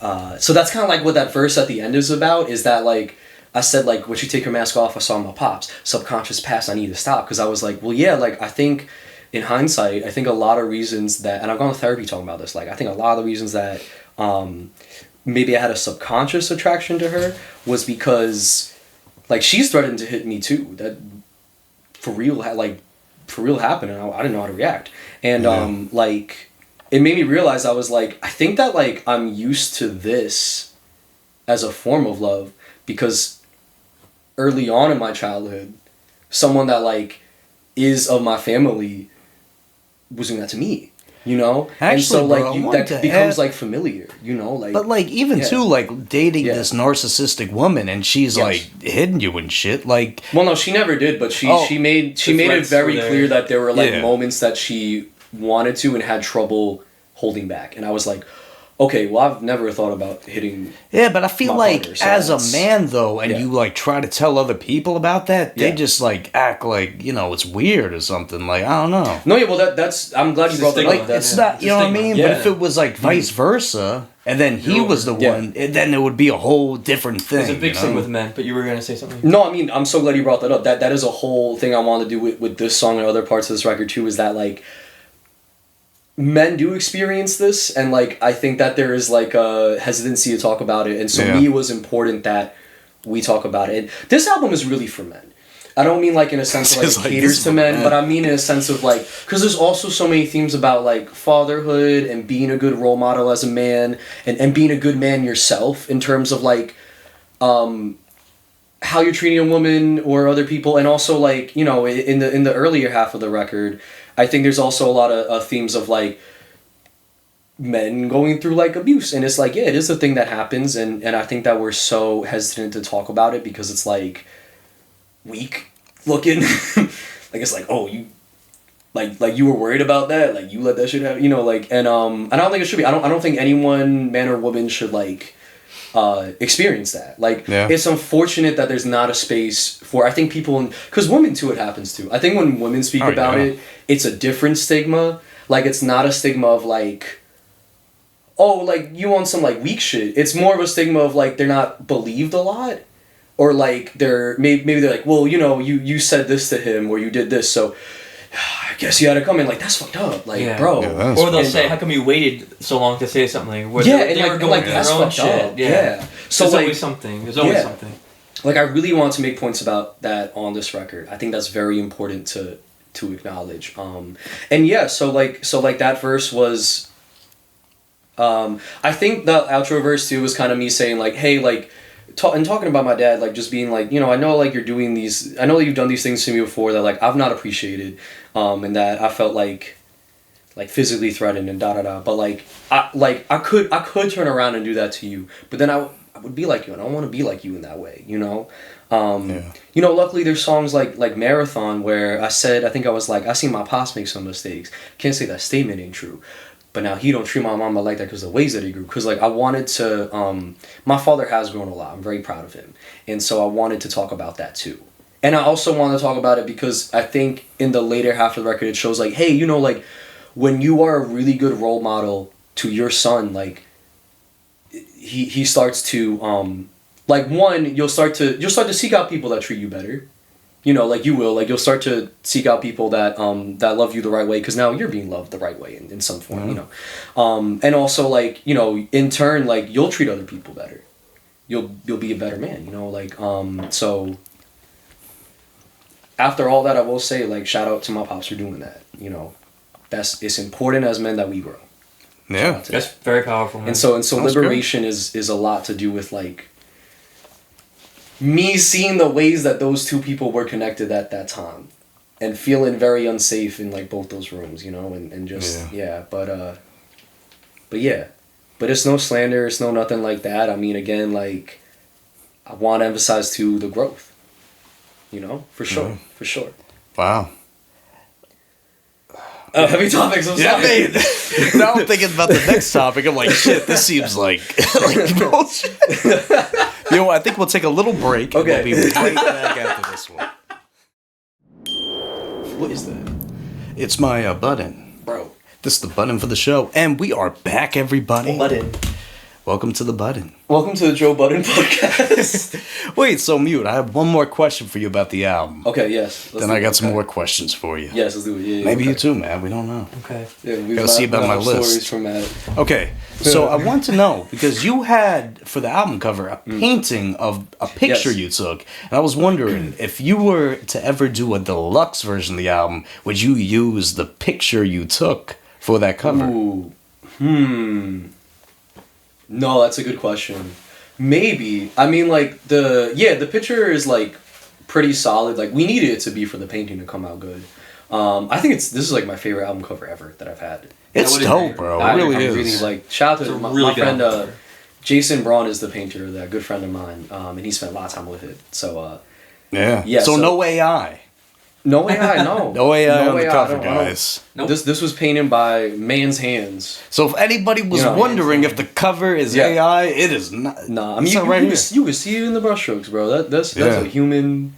so that's kind of like what that verse at the end is about, is that like I said, like when she take her mask off, I saw my pops, subconscious past, I need to stop, because I was like, well yeah, like I think in hindsight, I think a lot of reasons that, and I've gone to therapy talking about this, like I think a lot of the reasons that maybe I had a subconscious attraction to her was because like she's threatened to hit me too. That for real happened, and I didn't know how to react. And like it made me realize, I was like, I think that like I'm used to this as a form of love, because early on in my childhood, someone that like is of my family was doing that to me, you know. Actually, and so like bro, that becomes like familiar, you know, like. But like even too, like dating this narcissistic woman, and she's like hitting you and shit. Like, well, no, she never did, but she made it very clear that there were like moments that she wanted to and had trouble holding back, and I was like, okay, well, I've never thought about hitting. Yeah, but I feel like partner, so as a man though, and you like try to tell other people about that, they just like act like, you know, it's weird or something. Like, I don't know. No, yeah, well, that's I'm glad you brought that up. Like, it's not, you know what I mean? Yeah. But if it was like vice versa, and then he was the one, then it would be a whole different thing. It's a big thing with men, but you were gonna say something. No, I mean, I'm so glad you brought that up. That is a whole thing I wanted to do with this song and other parts of this record too. Is that like, men do experience this, and like I think that there is like a hesitancy to talk about it, and so me, it was important that we talk about it. And this album is really for men. I don't mean like in a sense of like It's it like, caters this to is men, bad. but I mean in a sense of like, because there's also so many themes about like fatherhood and being a good role model as a man, and being a good man yourself in terms of like how you're treating a woman or other people, and also like, you know, in the earlier half of the record, I think there's also a lot of themes of like men going through like abuse, and it's like, yeah, it is a thing that happens, and I think that we're so hesitant to talk about it because it's like weak looking. Like it's like, oh, you like you were worried about that, like you let that shit happen, you know, like, and I don't think it should be, I don't think anyone, man or woman, should like experience that. Like, Yeah. it's unfortunate that there's not a space for, I think people, because women too, it happens to. I think when women speak about it, it's a different stigma. Like, it's not a stigma of like, oh, like you on some like weak shit. It's more of a stigma of like they're not believed a lot, or like they're maybe they're like, well, you know, you said this to him or you did this, so I guess you had to come in. Like, that's fucked up, like, bro. Yeah, Or they'll say, how come you waited so long to say something? Where Yeah, they were going through that's their own fucked up. shit. Yeah. So There's like, always something. There's always something. like, I really want to make points about that on this record. I think that's very important to acknowledge. And yeah, so like that verse was, I think the outro verse too was kind of me saying like, hey, like, and talking about my dad, like, just being like, you know, I know like you're doing these, I know that you've done these things to me before that like I've not appreciated, and that I felt like physically threatened and but like I could turn around and do that to you, but then I would be like you, and I don't want to be like you in that way, you know. You know, luckily there's songs like Marathon where I think I was like, I seen my pops make some mistakes, can't say that statement ain't true, but now he don't treat my mama like that because the ways that he grew, because like I wanted to, my father has grown a lot, I'm very proud of him, and so I wanted to talk about that too. And I also want to talk about it because I think in the later half of the record it shows like, hey, you know, like, when you are a really good role model to your son, like, he starts to like, one, you'll start to seek out people that treat you better, you know, like you will, like, you'll start to seek out people that that love you the right way, because now you're being loved the right way in some form, you know, and also like, you know, in turn, like, you'll treat other people better, you'll be a better man, you know, like, so after all that, I will say, like, shout out to my pops for doing that, you know. It's important as men that we grow. Yeah, that's very powerful, man. And so liberation is a lot to do with like me seeing the ways that those two people were connected at that time, and feeling very unsafe in like both those rooms, you know, and just but yeah, but it's no slander, it's no nothing like that. I mean, again, like, I want to emphasize to the growth, you know, for sure. Wow. Heavy topics. I'm sorry. Now I'm thinking about the next topic. I'm like, shit, this seems like bullshit. You know what? I think we'll take a little break. Okay. And we'll be right back after this one. What is that? It's my button. Bro. This is the button for the show. And we are back, everybody. Button. Welcome to the button. Welcome to the Joe Budden podcast. Wait, so Mute, I have one more question for you about the album. Okay, yes. Then I got some more questions for you. Yes, let's do it. Yeah, Maybe you too, man. We don't know. Okay. Yeah, Gotta see about my list. Stories from that. Okay, so I want to know, because you had, for the album cover, a painting of a picture you took. And I was wondering, if you were to ever do a deluxe version of the album, would you use the picture you took for that cover? Ooh. No, that's a good question. Maybe. I mean, like, the picture is, like, pretty solid. Like, we needed it to be for the painting to come out good. I think this is, like, my favorite album cover ever that I've had. It's dope, bro. It really is. Really, like, shout out to really my friend, cover. Jason Braun is the painter, that good friend of mine, and he spent a lot of time with it. So, yeah. So no AI. No AI, no. No AI on the AI, cover, guys. Nope. This was painted by man's hands. So if anybody was wondering if the cover is AI, it is not. Nah, I mean, you can see it in the brushstrokes, bro. That's a human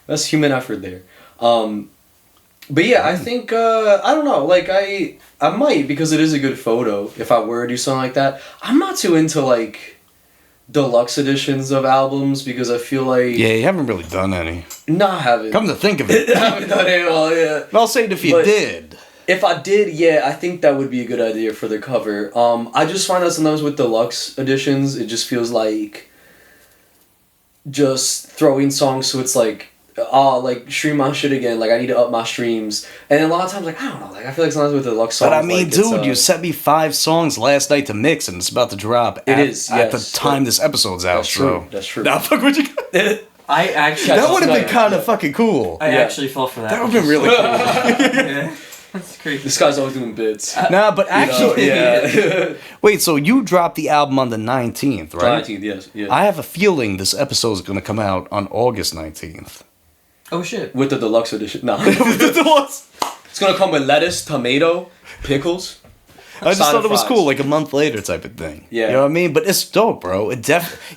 effort there. But yeah, I think I don't know. Like, I might, because it is a good photo. If I were to do something like that, I'm not too into like deluxe editions of albums, because I feel like, yeah, you haven't really done any. No, I haven't. Come to think of it, I haven't done it at all. Yeah. I'll say it if you did. If I did, yeah, I think that would be a good idea for the cover. I just find that sometimes with deluxe editions, it just feels like just throwing songs, so it's like like stream my shit again. Like I need to up my streams. And a lot of times, like I don't know, like I feel like sometimes with the deluxe songs. But I mean, like, dude, you sent me 5 songs last night to mix, and it's about to drop. At the time this episode's out. That's true. That's true. Now fuck what you. I actually. That would have been kind of fucking cool. I actually fell for that. That would have been really cool. Yeah. That's crazy. This guy's always doing bits. Nah, but actually, yeah. wait. So you dropped the album on the 19th, right? 19th, yes. Yeah. I have a feeling this episode is going to come out on August 19th. Oh shit. With the deluxe edition. No. With the deluxe. It's gonna come with lettuce, tomato, pickles. I just thought it was cool, like a month later type of thing. Yeah. You know what I mean? But it's dope, bro. You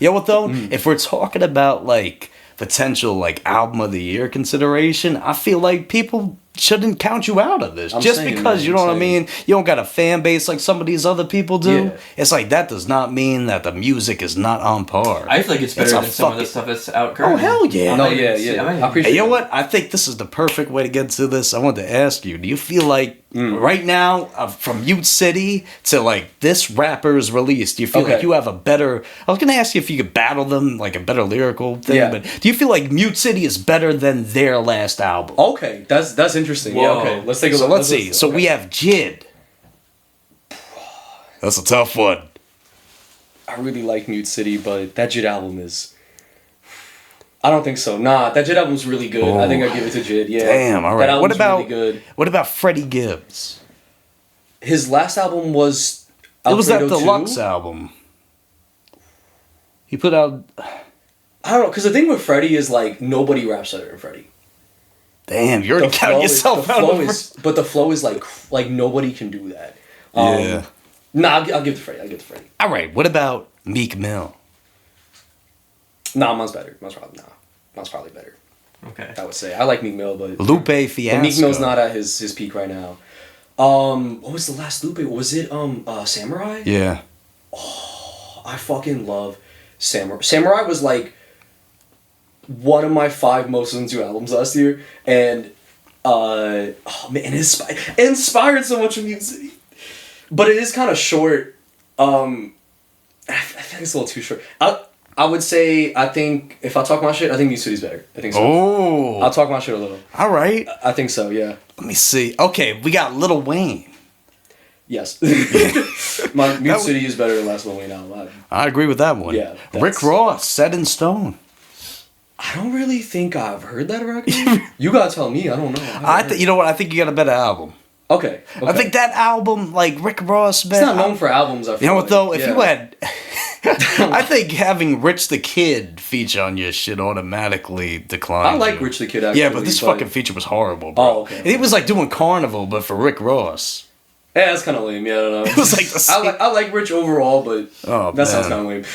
know what though? If we're talking about like potential like album of the year consideration, I feel like people shouldn't count you out of this. Just because, you know what I mean? You don't got a fan base like some of these other people do. Yeah. It's like that does not mean that the music is not on par. I feel like it's better than some of the stuff that's out currently. Oh hell yeah. No, yeah. I appreciate you know what? I think this is the perfect way to get to this. I wanted to ask you, do you feel like right now, from Ute City to like this rapper's release, do you feel like you have a better... I was going to ask you if you could battle them, like a better lyrical thing, but do you feel like Mute City is better than their last album? Okay, that's interesting. Whoa. Yeah, okay. Let's take a look. So let's see. So we have Jid. That's a tough one. I really like Mute City, but that Jid album is... I don't think so. Nah, that Jid album's really good. I think I'd give it to Jid, yeah. Damn, all right. That album's really good. What about Freddie Gibbs? His last album was... It was that Alfredo deluxe 2? album. He put out... I don't know, because the thing with Freddie is like, nobody raps better than Freddie. Damn, you're counting yourself out. But the flow is like nobody can do that. Yeah. Nah, I'll give it to Freddie. All right, what about Meek Mill? Nah, Mine's better. Mine's probably better. Okay. I would say. I like Meek Mill, but... Lupe Fiasco. Meek Mill's not at his peak right now. What was the last Lupe? Was it Samurai? Yeah. Oh, I fucking love Samurai. Samurai was like one of my 5 most listened to albums last year, and oh man, it inspired so much of Mute City. But it is kind of short. I think it's a little too short. I would say, I think, if I talk my shit, I think Mute City's better. I think so. Oh. I'll talk my shit a little. All right. I think so, yeah. Let me see. Okay, we got Lil Wayne. Yes. My Mute City is better than last Lil Wayne album. I agree with that one. Yeah. Rick Ross, Set in Stone. I don't really think I've heard that record. You gotta tell me. I don't know. You know what? I think you got a better album. Okay. I think that album, like Rick Ross, man. It's not known for albums. You know what though? If you had, I think having Rich the Kid feature on your shit automatically declines. I like Rich the Kid actually. Yeah, but this fucking feature was horrible, bro. Oh, okay. And it was like doing Carnival, but for Rick Ross. Yeah, that's kind of lame. Yeah, I don't know. It was like the same. I like Rich overall, but that sounds kind of lame.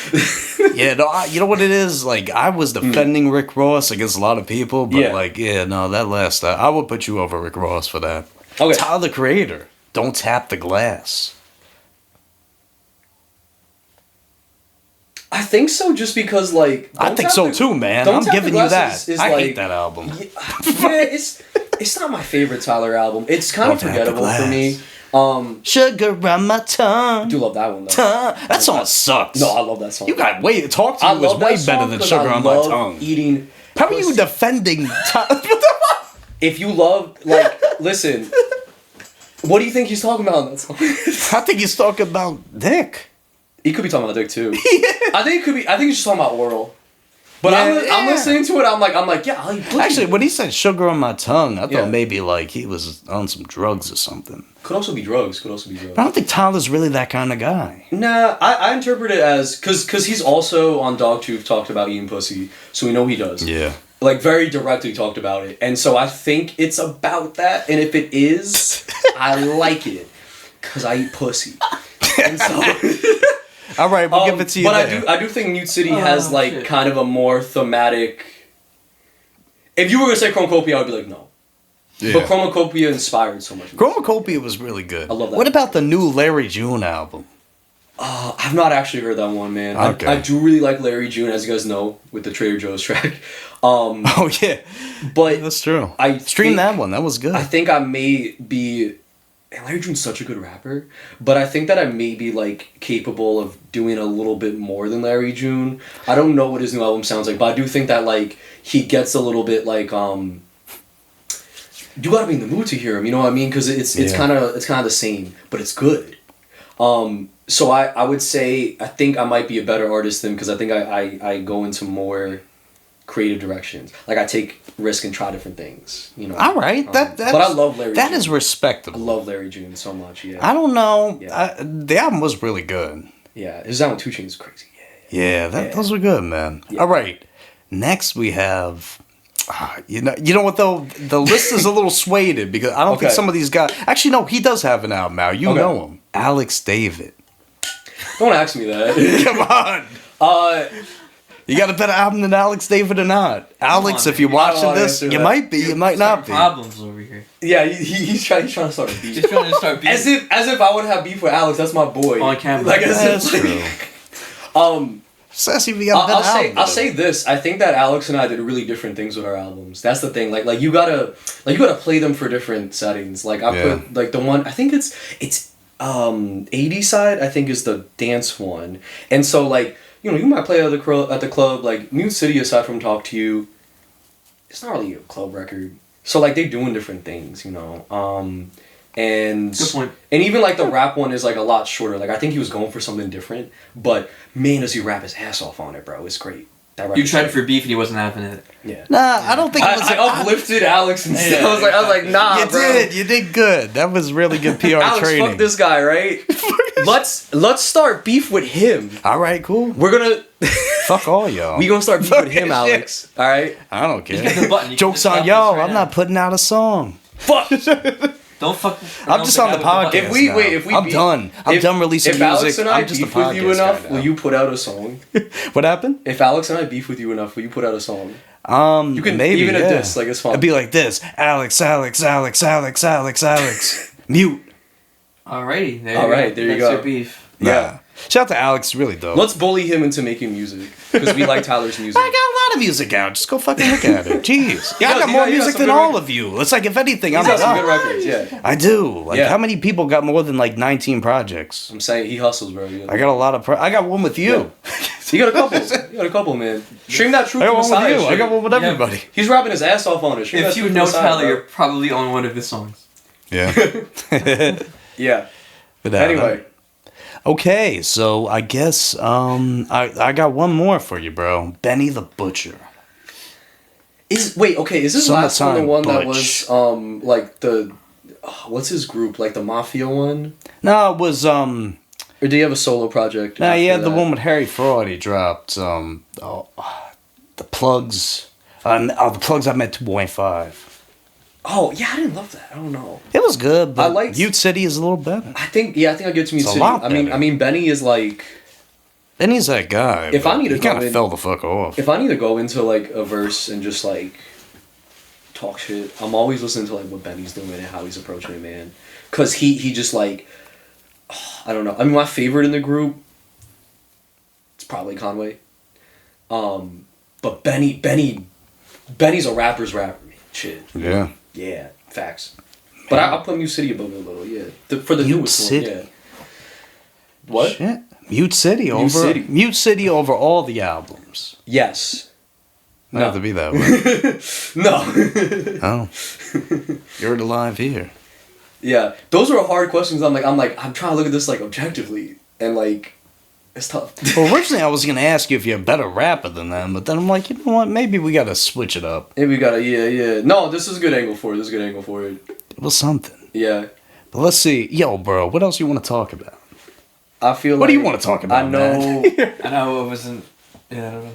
Yeah, no, you know what it is? Like, I was defending Rick Ross against a lot of people, but that last, I would put you over Rick Ross for that. Okay. Tyler, the Creator, Don't Tap the Glass. I think so, just because, like... I think so too, man. I'm giving you that. I hate that album. Yeah, it's not my favorite Tyler album. It's kind of forgettable for me. Sugar on my tongue. I do love that one, though. That song sucks. No, I love that song. You got Talk to You was way better than Sugar on My Tongue. Eating... How are you defending... If you love, like, listen, what do you think he's talking about in that song? I think he's talking about dick. He could be talking about dick too. I think he's just talking about oral. But I'm listening to it. I'm like, yeah. Actually, when he said sugar on my tongue, I thought maybe like he was on some drugs or something. Could also be drugs. But I don't think Tyler's really that kind of guy. Nah, I interpret it as because he's also on Dogtooth talked about eating pussy, so we know he does. Yeah. Like very directly talked about it, and so I think it's about that. And if it is, I like it because I eat pussy. And so. All right, we'll give it to you. But I do think Mute City has like kind of a more thematic. If you were gonna say Chromacopia, I would be like no. Yeah. But Chromacopia inspired so much. Chromacopia was really good. I love that. What about the new Larry June album? I've not actually heard that one, man. Okay. I do really like Larry June, as you guys know, with the Trader Joe's track. Oh yeah, but that's true. I streamed that one. That was good. I think I may be and Larry June's such a good rapper, but I think that I may be like capable of doing a little bit more than Larry June. I don't know what his new album sounds like, but I do think that like he gets a little bit like you gotta be in the mood to hear him. You know what I mean? Because it's kind of the same, but it's good. So I would say I think I might be a better artist than because I think I go into more creative directions. Like I take risk and try different things. You know. All right, that's, but I love Larry. That June. is respectable. I love Larry June so much. Yeah. I don't know. Yeah. The album was really good. Yeah, his album 2 Chainz is crazy. Yeah, those were good, man. Yeah. All right, next we have. You know what though? The list is a little swayed because I don't think some of these guys. Actually, no, he does have an album out. You know him, Alex David. Don't ask me that. Come on. You got a better album than Alex David or not? Alex, if you're watching this, you might be, you might not be. Problems over here. Yeah, he's trying to start a beef. He's trying to start beef. As if I would have beef with Alex. That's my boy. On camera. Like that's true. Sassy, we got a better album. I'll say this. I think that Alex and I did really different things with our albums. That's the thing. Like you gotta play them for different settings. Like I put like the one. I think it's 80 side. I think is the dance one. And so like. You know, you might play at the club, like, Mute City, aside from Talk to You, it's not really a club record. So, like, they're doing different things, you know. And good point. And even, like, the rap one is, like, a lot shorter. Like, I think he was going for something different. But, man, does he rap his ass off on it, bro. It's great. You tried for beef and he wasn't having it. Yeah. Nah, I don't think it was... I uplifted Alex and stuff. I was like, nah, you bro. You did good. That was really good PR Alex, training. fuck this guy, right? Let's start beef with him. All right, cool. We're gonna... Fuck all y'all. We gonna start beef with him, Alex. All right? I don't care. The button. Joke's on y'all. I'm not putting out a song. Fuck! Don't fuck. I'm just on the podcast. I'm done. I'm done releasing music. If Alex and I I'm just beef a with you enough, guy will you put out a song? What happened? If Alex and I beef with you enough, will you put out a song? You can maybe even a diss, like it's fun. It'd be like this: Alex. Mute. Alrighty. There you go. Your beef. Yeah. Shout out to Alex, really dope. Let's bully him into making music because we like Tyler's music. I got a lot of music out. Just go fucking look at it. Jeez. Yeah, I got more music than all of you. It's like, if anything, I'm got some good done. records, yeah. I do. Like, how many people got more than like 19 projects? I'm saying he hustles, bro. I got a lot of. I got one with you. Yeah. You got a couple. You got a couple, man. Stream that Truth I got one Messiah with you. shit. I got one with everybody. He's rapping his ass off on it. If you know Tyler, you're probably on one of his songs. Yeah. Yeah. But anyway. Okay, so I guess I got one more for you, bro. Benny the Butcher. Is this last one the one that was like the what's his group, like the Mafia one? No, it was or did he have a solo project? No, he had the one with Harry Fraud. He dropped the plugs. The plugs I met 2.5. Oh yeah, I didn't love that. I don't know. It was good, but I liked Mute City is a little better. I think I get to Mute City. I mean Benny is like. Benny's that guy. If I need to he kind of fell the fuck off. If I need to go into like a verse and just like talk shit, I'm always listening to like what Benny's doing and how he's approaching it, man. Cause he just like, I don't know. I mean, my favorite in the group, it's probably Conway. But Benny's a rapper's rapper, man. Shit. Yeah. Yeah, facts. But I'll put Mute City above it a little, yeah. For the newest one, yeah. What? Shit. Mute City over all the albums. Yes. Not have to be that way. No. Oh. You're alive here. Yeah. Those are hard questions. I'm trying to look at this like objectively and like it's tough. Well, originally I was gonna ask you if you're a better rapper than them, but then I'm like, you know what? Maybe we gotta switch it up. Maybe we gotta, yeah. No, this is a good angle for it. It was something. Yeah. But let's see. Yo, bro, what else you want to talk about? I feel what do you want to talk about? I know. I know it wasn't. Yeah, I don't know.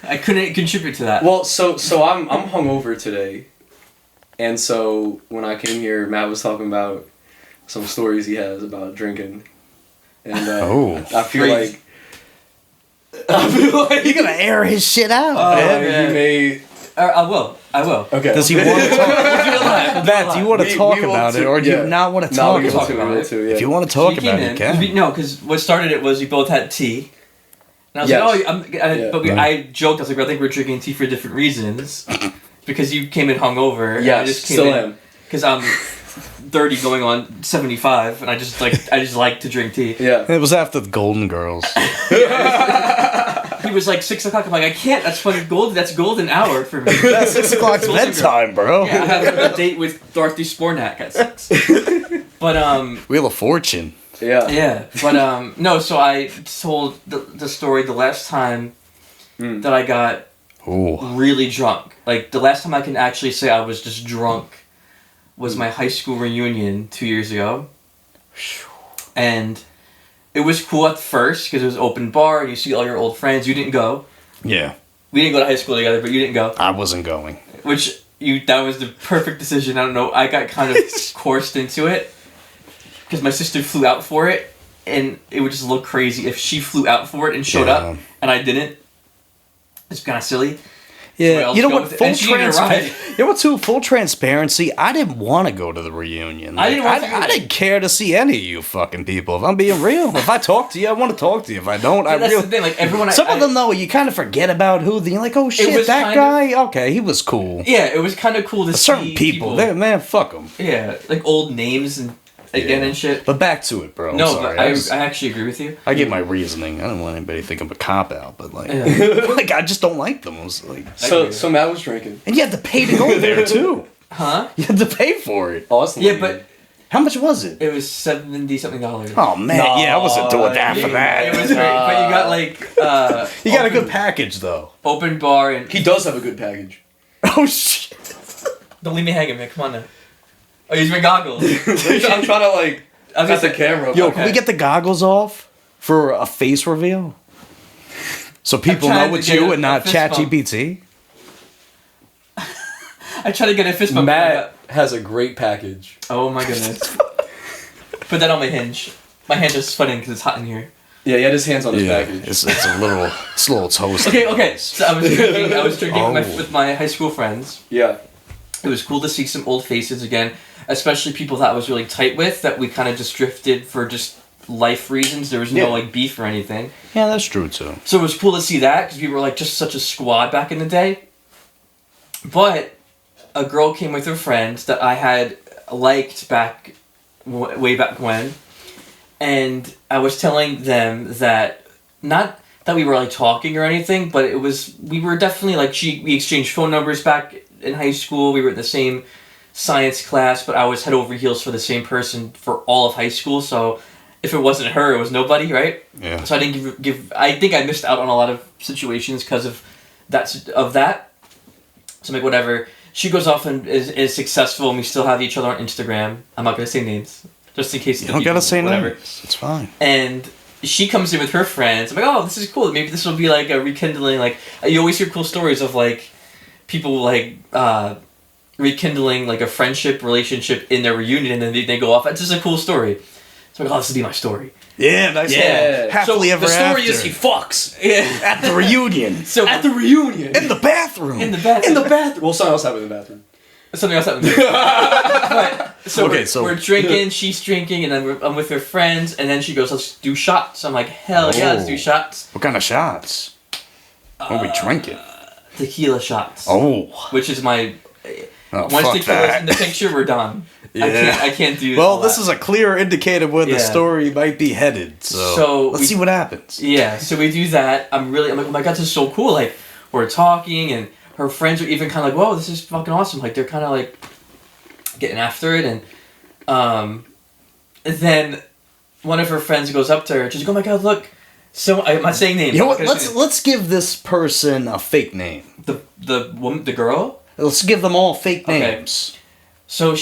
I couldn't contribute to that. Well, so I'm hungover today, and so when I came here, Matt was talking about some stories he has about drinking. And I feel like you're gonna air his shit out. Man. You may. I will. Okay. Does he want to talk? Matt, do you want to talk about it, or do you not want to talk about it? If you want to talk about it, you can. No, because what started it was we both had tea. And I was I joked. I was like, I think we're drinking tea for different reasons. Because you came in hungover. Yeah, I just came still in, am. Because 30 going on 75, and I just like to drink tea. Yeah. It was after the Golden Girls. He was like 6 o'clock. I'm like, I can't. That's fucking golden. That's golden hour for me. That's 6 o'clock bedtime, bro. Yeah, I have a date with Dorothy Spornak at 6. But Wheel of Fortune. Yeah. yeah. But no. So I told the story the last time that I got really drunk. Like the last time I can actually say I was just drunk was my high school reunion 2 years ago, and it was cool at first because it was open bar and you see all your old friends. You didn't go. Yeah. We didn't go to high school together, but you didn't go. I wasn't going. That was the perfect decision. I don't know. I got kind of coursed into it because my sister flew out for it, and it would just look crazy if she flew out for it and showed up and I didn't. It's kind of silly. Yeah, you know what? Full transparency. I didn't want to go to the reunion. Like, I didn't care to see any of you fucking people. If I'm being real, if I talk to you, I want to talk to you. If I don't, that's the thing. Like everyone, some of them though, you kind of forget about who. You're like, oh shit, that guy. Okay, he was cool. Yeah, it was kind of cool to see certain people. Man, fuck them. Yeah, like old names and. Again and shit. But back to it, bro. No, but I actually agree with you. I give my reasoning. I don't want anybody to think I'm a cop out, but like, like I just don't like them. It was like, so Matt was drinking, and you had to pay to go there too. Huh? You had to pay for it. Awesome. Yeah, but how much was it? It was $70-something. Oh man, I wasn't doing that for that. It was great, but you got like you got a good package though. Open bar and he does have a good package. Oh shit! Don't leave me hanging, man. Come on now. Oh, use my goggles. I'm trying to like. At the camera. Yo, can we get the goggles off for a face reveal? So people know it's you and not ChatGPT? I try to get a fist bump. Matt has a great package. Oh my goodness. Put that on my hinge. My hands are sweating because it's hot in here. Yeah, he had his hands on his package. It's a little toasty. Okay. So I was drinking with my high school friends. Yeah. It was cool to see some old faces again, especially people that I was really tight with, that we kind of just drifted for just life reasons. There was no like beef or anything. Yeah, that's true too. So it was cool to see that because we were like just such a squad back in the day. But a girl came with her friends that I had liked way back when, and I was telling them that not that we were like talking or anything, but we were definitely like we exchanged phone numbers back in high school. We were in the same science class, but I was head over heels for the same person for all of high school. So if it wasn't her, it was nobody, right? Yeah. So I didn't give. I think I missed out on a lot of situations because of that. So I'm like, whatever. She goes off and is successful, and we still have each other on Instagram. I'm not gonna say names, just in case. You don't gotta say names. It's fine. And she comes in with her friends. I'm like, oh, this is cool. Maybe this will be like a rekindling. Like you always hear cool stories of like people like rekindling like a friendship relationship in their reunion, and then they go off. It's just a cool story. So I'm like, oh, this will be my story. Yeah, nice. Yeah. Happily ever after. The story is he fucks. Yeah. At the reunion. So at the reunion. In the bathroom. In the bathroom. Well, something else happened in the bathroom. Something else happened. We're drinking, she's drinking, and then I'm with her friends, and then she goes, let's do shots. I'm like, hell yeah, let's do shots. What kind of shots? What are we drinking? Tequila shots. Oh. Which is my... Oh, once tequila's in the picture, we're done. Yeah. I can't do well, this is a clear indicator where the story might be headed. So let's see what happens. Yeah, so we do that. I'm like, oh my god, this is so cool. Like, we're talking, and her friends are even kind of like, whoa, this is fucking awesome. Like, they're kind of like getting after it. And then one of her friends goes up to her, and she's like, oh my god, look. So I'm not saying names. You know what? Let's give this person a fake name. The woman, the girl. Let's give them all fake names. Okay. So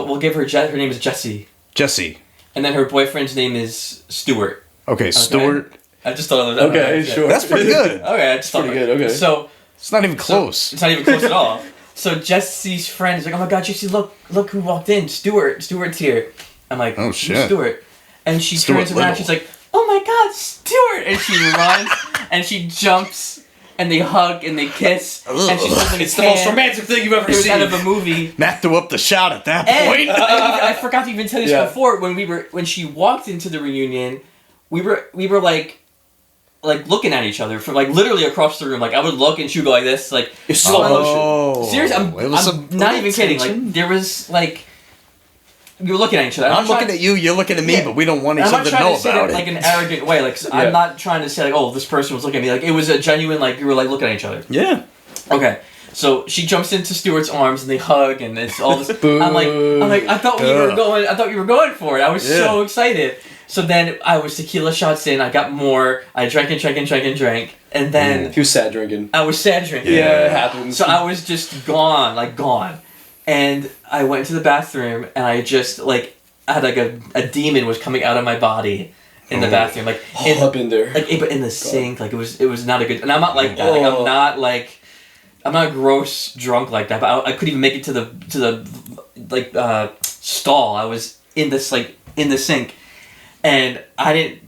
we'll give her her name is Jessie. Jessie. And then her boyfriend's name is Stuart. Okay, Stuart. I just thought of that. Okay, sure. That's pretty good. Okay, I just thought pretty good. Okay. So it's not even close. It's not even close at all. So Jessie's friend is like, oh my god, Jessie, look who walked in. Stuart's here. I'm like, oh shit, Stuart. And she turns around, she's like, oh my god, Stuart! And she runs and she jumps. And they hug and they kiss. And she's holding it's the most romantic thing you've ever seen. It was out of a movie. Matt threw up the shot at that point. I forgot to even tell this before. When she walked into the reunion, we were like looking at each other from like literally across the room. Like I would look and she would go like this, like it's slow motion. Seriously, I'm not even kidding. Like there was like you're looking at each other. I'm looking at you, you're looking at me, Yeah. but we don't want each I'm other not to know trying to say about that it. like an arrogant way. Like I'm not trying to say like, oh, this person was looking at me. Like it was a genuine like you were like looking at each other. Yeah. Okay. So she jumps into Stuart's arms and they hug and it's all this. I'm like, I thought you were going for it. I was so excited. So then I was tequila shots in. I got more. I drank and drank and drank and drank. And then he was sad drinking. I was sad drinking. Yeah, it happens. So I was just gone. And I went to the bathroom and I just like I had like a demon was coming out of my body in the bathroom, like up in there, like but in the sink. Like it was not a good. And I'm not like that. Like I'm not gross drunk like that. But I couldn't even make it to the stall. I was in this in the sink. And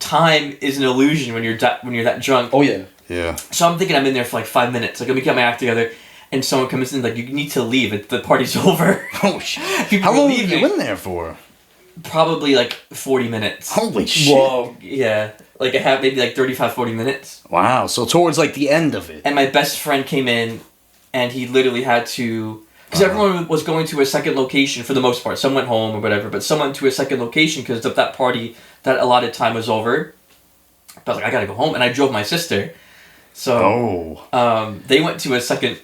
time is an illusion when you're that drunk. Oh yeah. Yeah. So I'm thinking I'm in there for like 5 minutes. Like let me get my act together, and someone comes in like you need to leave. The party's over. Oh shit! How long were you in there for? Probably like 40 minutes. Holy shit! Whoa. Yeah, like I have maybe like 35-40 minutes. Wow. So towards like the end of it. And my best friend came in, and he literally had to. Because everyone was going to a second location for the most part. Some went home or whatever, but some went to a second location because of that party that allotted time was over. But I was like, I gotta go home, and I drove my sister. So they went to a second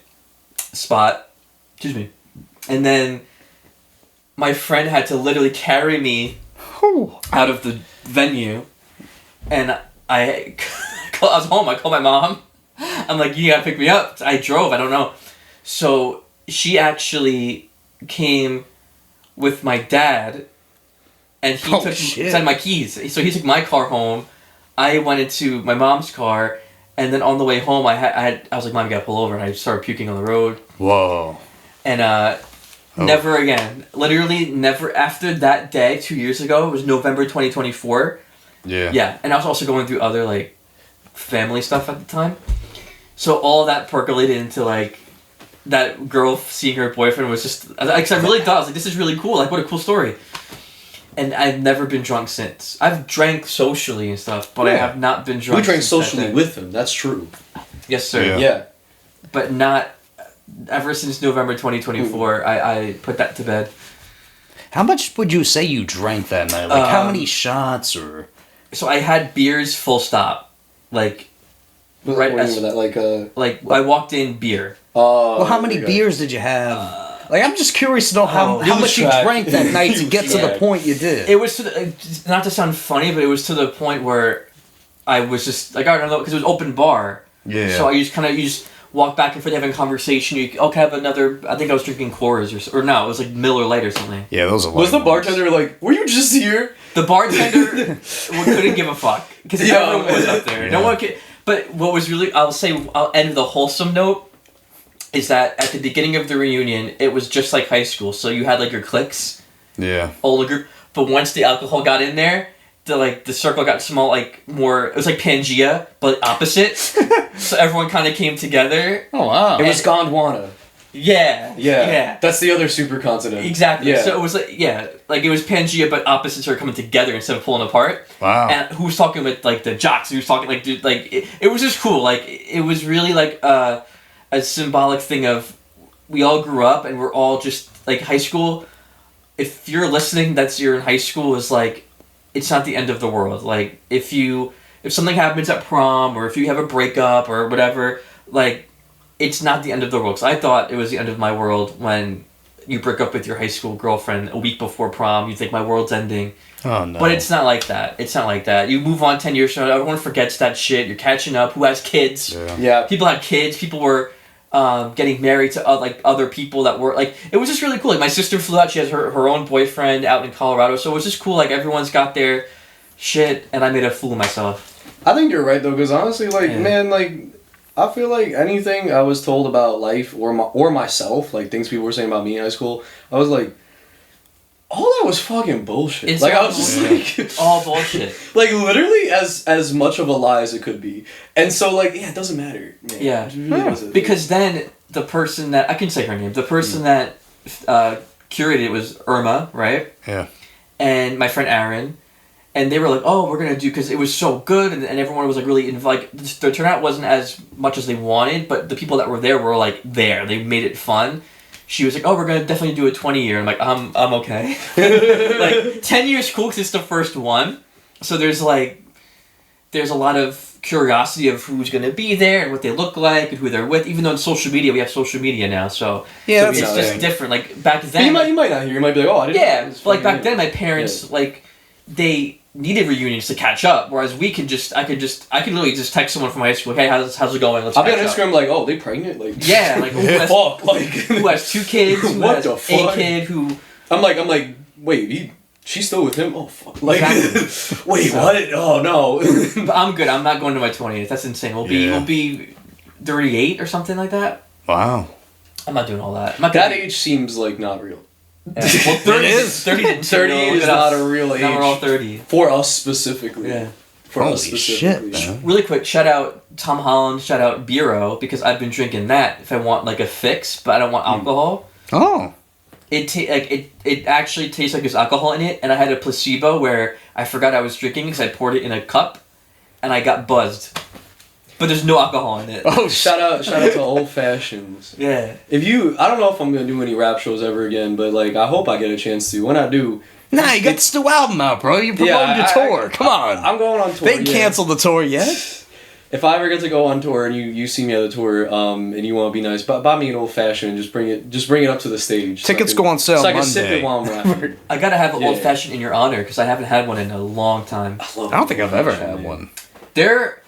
spot. Excuse me. And then my friend had to literally carry me out of the venue, and I was home. I called my mom. I'm like, you gotta pick me up. I drove. I don't know. So she actually came with my dad, and he took my keys. So he took my car home. I went into my mom's car, and then on the way home, I was like, Mom, you gotta pull over, and I started puking on the road. Whoa. And never again. Literally never after that day 2 years ago. It was November 2024. Yeah. Yeah, and I was also going through other like family stuff at the time. So all of that percolated into like that girl seeing her boyfriend was just... Because I really thought, I was like, this is really cool. Like, what a cool story. And I've never been drunk since. I've drank socially and stuff, but I have not been drunk. We drank socially with him. That's true. Yes, sir. Yeah. But not... Ever since November 2024, I put that to bed. How much would you say you drank that night? Like, how many shots or... So I had beers full stop. Like... Right as that, like I walked in beer. Well, how many beers did you have? Like, I'm just curious to know how much you drank that night to get to the point you did. It was not to sound funny, but it was to the point where I was just like, I don't know, because it was open bar. Yeah. So I just walk back and forth having a conversation. Okay, have another. I think I was drinking Coors or no, it was like Miller Lite or something. Yeah, those are. Was the bartender like, were you just here? The bartender couldn't give a fuck because everyone was up there. Yeah. No one could. But what was really, I'll end with a wholesome note, is that at the beginning of the reunion, it was just like high school. So you had like your cliques. Yeah. All the group. But once the alcohol got in there, the circle got small, like more, it was like Pangea, but opposite. So everyone kind of came together. Oh, wow. It was Gondwana. Yeah. That's the other supercontinent. Exactly. Yeah. So it was like it was Pangea, but opposites are coming together instead of pulling apart. Wow. And who was talking with like the jocks? Who was talking like dude? Like it was just cool. Like it was really like a symbolic thing of we all grew up and we're all just like high school. If you're listening, you're in high school is like it's not the end of the world. Like if something happens at prom or if you have a breakup or whatever, like. It's not the end of the world. 'Cause I thought it was the end of my world when you break up with your high school girlfriend a week before prom. You think my world's ending. Oh, no. But it's not like that. It's not like that. You move on 10 years from now. Everyone forgets that shit. You're catching up. Who has kids? Yeah. People had kids. People were getting married to other people that were... Like, it was just really cool. Like, my sister flew out. She has her own boyfriend out in Colorado. So it was just cool. Like, everyone's got their shit. And I made a fool of myself. I think you're right, though. Because honestly, man, I feel like anything I was told about life or myself, like things people were saying about me in high school, I was like, all that was fucking bullshit. It's I was just like... It's all bullshit. Like, literally as much of a lie as it could be. And so, it doesn't matter. Man. Yeah. It really doesn't. Because then the person that... I can say her name. The person that curated it was Irma, right? Yeah. And my friend Aaron. And they were like, oh, we're going to do... Because it was so good, and everyone was, really... the turnout wasn't as much as they wanted, but the people that were there were, there. They made it fun. she was like, "Oh, we're gonna definitely do a 20-year." I'm like, I'm okay. Like 10 years cool because it's the first one, so there's a lot of curiosity of who's gonna be there and what they look like and who they're with. Even though on social media, we have social media now, so it's just different. Like back then, you might not hear. You might be like, "Oh, I didn't." Yeah, but like back then, my parents like they needed reunions to catch up, whereas I could literally just text someone from high school, "Hey, how's it going? Let's." I'll be on Instagram like, "Oh, they pregnant?" Like, yeah, like who has 2 kids? Who what has the fuck? A kid who? I'm like, wait, she's still with him? Oh fuck! Like, exactly. wait, what? Oh no! But I'm good. I'm not going to my 20th. That's insane. We'll be 38 or something like that. Wow. I'm not doing all that. That age seems like not real. Yeah. Well, 30 is 30 is not a real age. Now we're all 30 for us specifically. Yeah. For Holy us specifically. shit, man. Really quick, shout out Tom Holland, shout out Bureau, because I've been drinking that if I want like a fix, but I don't want alcohol. Oh. It actually tastes like there's alcohol in it, and I had a placebo where I forgot I was drinking because I poured it in a cup, and I got buzzed. But there's no alcohol in it. Oh, shout out to Old Fashions. Yeah. I don't know if I'm gonna do any rap shows ever again, but like I hope I get a chance to. When I do. Nah, you got this new album out, bro. You promoted your tour. Come on. I'm going on tour. They canceled the tour yet? If I ever get to go on tour and you see me at the tour, and you want to be nice, buy me an Old Fashioned and just bring it up to the stage. Tickets go on sale so Monday. I can sip it while I'm rapping. I gotta have an Old Fashioned in your honor because I haven't had one in a long time. I don't think I've ever had one. They're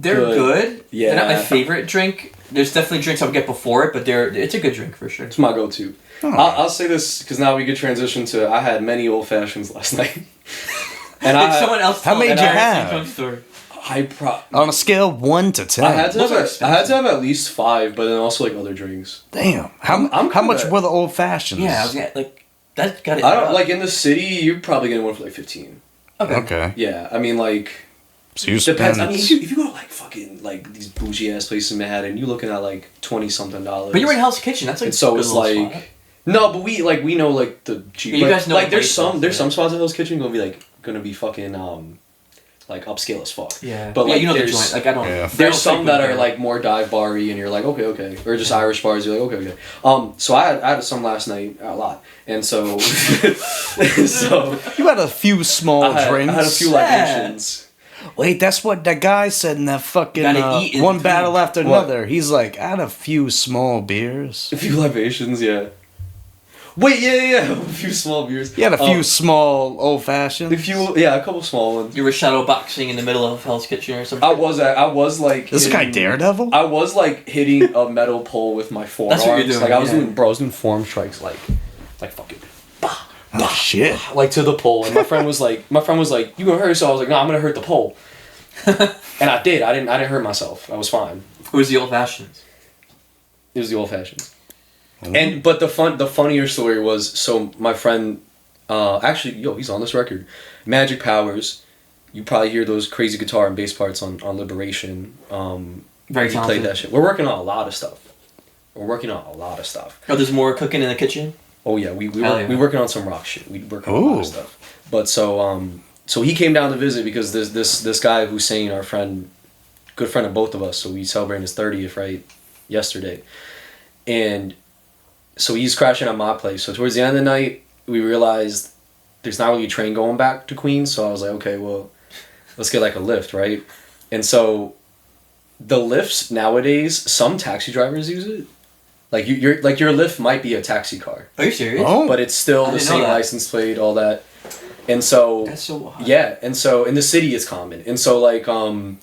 good. Yeah. They're not my favorite drink. There's definitely drinks I would get before it, but it's a good drink for sure. It's my go-to. Oh. I'll say this because now we could transition to I had many Old Fashions last night. And someone else. How many did you have? Story. On a scale of 1 to 10. I had to have at least 5, but then also like other drinks. Damn. How much were the Old Fashions? Yeah, I was like that got it. I don't like in the city. You're probably getting one for like 15. Okay. Yeah, I mean like. So you depends. spend. I mean, if you go to like fucking like these bougie ass places in Manhattan, you're looking at like $20-something. But you're in Hell's Kitchen. That's like. And so it's like. Spot. No, but we know like the cheap. Yeah, you guys know like there's some spots in Hell's Kitchen gonna be fucking like upscale as fuck. Yeah. But like you know the there's joint. Like I don't. Yeah. There's some that are like more dive bar-y and you're like okay, or just Irish bars. You're like okay. So I had some last night, a lot, and so you had a few small drinks. I had a few libations. Wait, that's what that guy said in that fucking one battle after another. He's like, I had a few small beers. A few libations, yeah. Wait, yeah. A few small beers. You had a few small Old Fashions. A couple small ones. You were shadow boxing in the middle of Hell's Kitchen or something. I was like. This guy Daredevil. I was like hitting a metal pole with my forearms. That's what you're doing. Like I was doing form strikes like fucking. Oh shit! Like to the pole, and my friend was like, "You gonna hurt yourself?" I was like, "No, I'm gonna hurt the pole." And I did. I didn't hurt myself. I was fine. Who was the Old Fashions? It was the Old Fashions. But the funnier story was, so my friend, actually, he's on this record, Magic Powers. You probably hear those crazy guitar and bass parts on Liberation. Very talented. Played that shit. We're working on a lot of stuff. Oh, there's more cooking in the kitchen? Oh yeah, we're working on some rock shit. We working on a lot of stuff. But so he came down to visit because this guy Hussein, our friend, good friend of both of us. So we celebrated his 30th right yesterday, and so he's crashing at my place. So towards the end of the night, we realized there's not really a train going back to Queens. So I was like, okay, well, let's get like a Lyft, right? And so the Lyfts nowadays, some taxi drivers use it. Like your Lyft might be a taxi car. Are you serious? Oh. But it's still the same license plate, all that. And so that's so wild. Yeah, and so in the city it's common. And so like I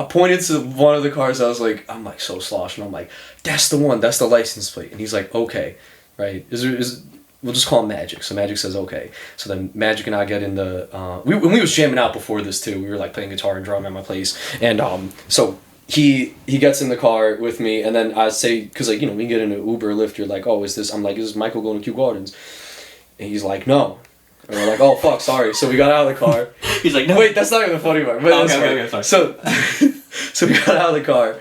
pointed to one of the cars. I'm like so sloshed, and I'm like, that's the one, that's the license plate. And he's like, okay, right? We'll just call him Magic. So Magic says okay. So then Magic and I get in the we was jamming out before this too. We were like playing guitar and drum at my place, and so. He gets in the car with me, and then I say, because like, we get in an Uber or Lyft, you're like, oh, is this Michael going to Kew Gardens? And he's like, no. And we're like, oh, fuck, sorry. So we got out of the car. He's like, no. Wait, that's not even the funny part. But okay, sorry. So we got out of the car,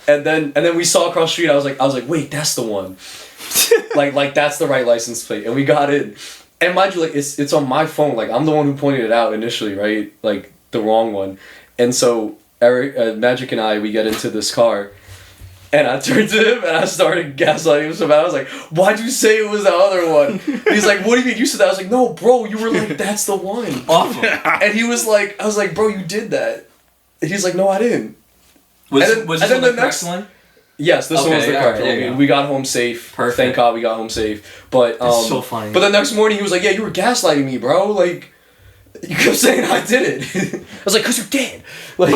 and then we saw across the street, I was like, wait, that's the one. like that's the right license plate. And we got in. And mind you, like, it's on my phone. Like, I'm the one who pointed it out initially, right? Like, the wrong one. And so Eric, Magic and I, we get into this car, And I turned to him and I started gaslighting him so bad. I was like, why'd you say it was the other one? He's like, what do you mean you said that? I was like, no, bro, you were like, that's the one. Awful. And he was like, I was like, bro, you did that. And he's like, no, I didn't. Was this the next one? Yes, this one was the correct one. We got home safe. Perfect. Thank God we got home safe. But That's so funny. But the next morning he was like, yeah, you were gaslighting me, bro. Like, you kept saying I did it. I was like, cause you did. Like,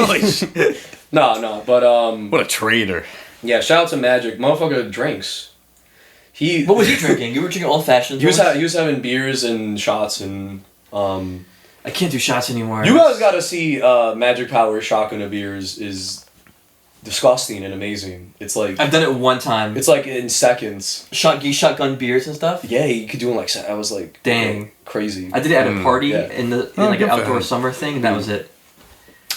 no, but what a traitor. Yeah, shout out to Magic. Motherfucker drinks. What was he drinking? You were drinking old fashions. He was having beers and shots and I can't do shots anymore. You guys gotta see Magic Power shotgun of beers is disgusting and amazing. It's like I've done it one time. It's like in seconds. Shotgun beers and stuff. Yeah, you could do it like I was like dang crazy. I did it at a party in like an outdoor summer thing, and that was it.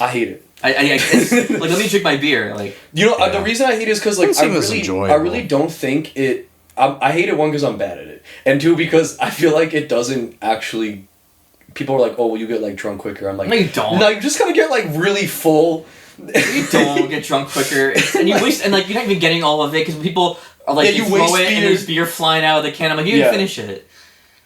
I hate it. I like let me drink my beer. Like the reason I hate it is because like I really don't think it. I hate it, one because I'm bad at it, and two because I feel like it doesn't actually. People are like, oh, well, you get like drunk quicker. I'm like, no, you don't. No, you just gotta get like really full. You don't get drunk quicker, and you waste, and like you're not even getting all of it because people are like, you throw it and there's beer flying out of the can. I'm like, you didn't finish it.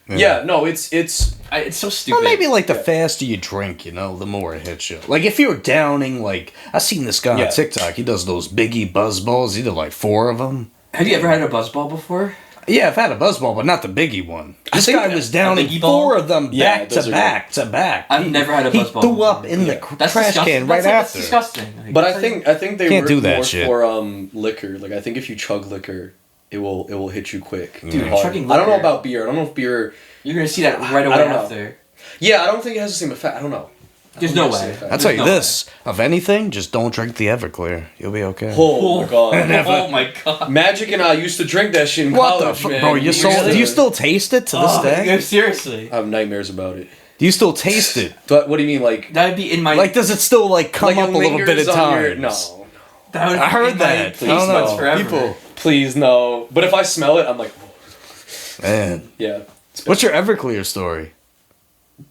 Yeah, no, it's so stupid. Or maybe like the faster you drink, the more it hits you. Like if you're downing, like I seen this guy on TikTok. He does those Biggie buzz balls. He did like 4 of them. Have you ever had a buzz ball before? Yeah, I've had a buzz ball, but not the Biggie one. This guy was downing 4 of them back to back to back. I've never had a buzz ball. He threw up in the trash can right after. That's disgusting. But I think they can't work do that more shit. for liquor. Like I think if you chug liquor, it will hit you quick. Dude, chugging liquor. I don't know about beer. I don't know if beer. You're gonna see that right away after. Yeah, I don't think it has the same effect. I don't know. There's no way. I'll tell you this: of anything, just don't drink the Everclear. You'll be okay. Oh my god! Oh my god! Magic and I used to drink that shit in college, man. Bro, do you still taste it to this day? Yeah, seriously. I have nightmares about it. Do you still taste it? What do you mean, like? That'd be in my. Like, does it still come up a little bit at times? No. I heard that. Please, no. Forever. People, please no. But if I smell it, I'm like, man. Yeah. What's your Everclear story?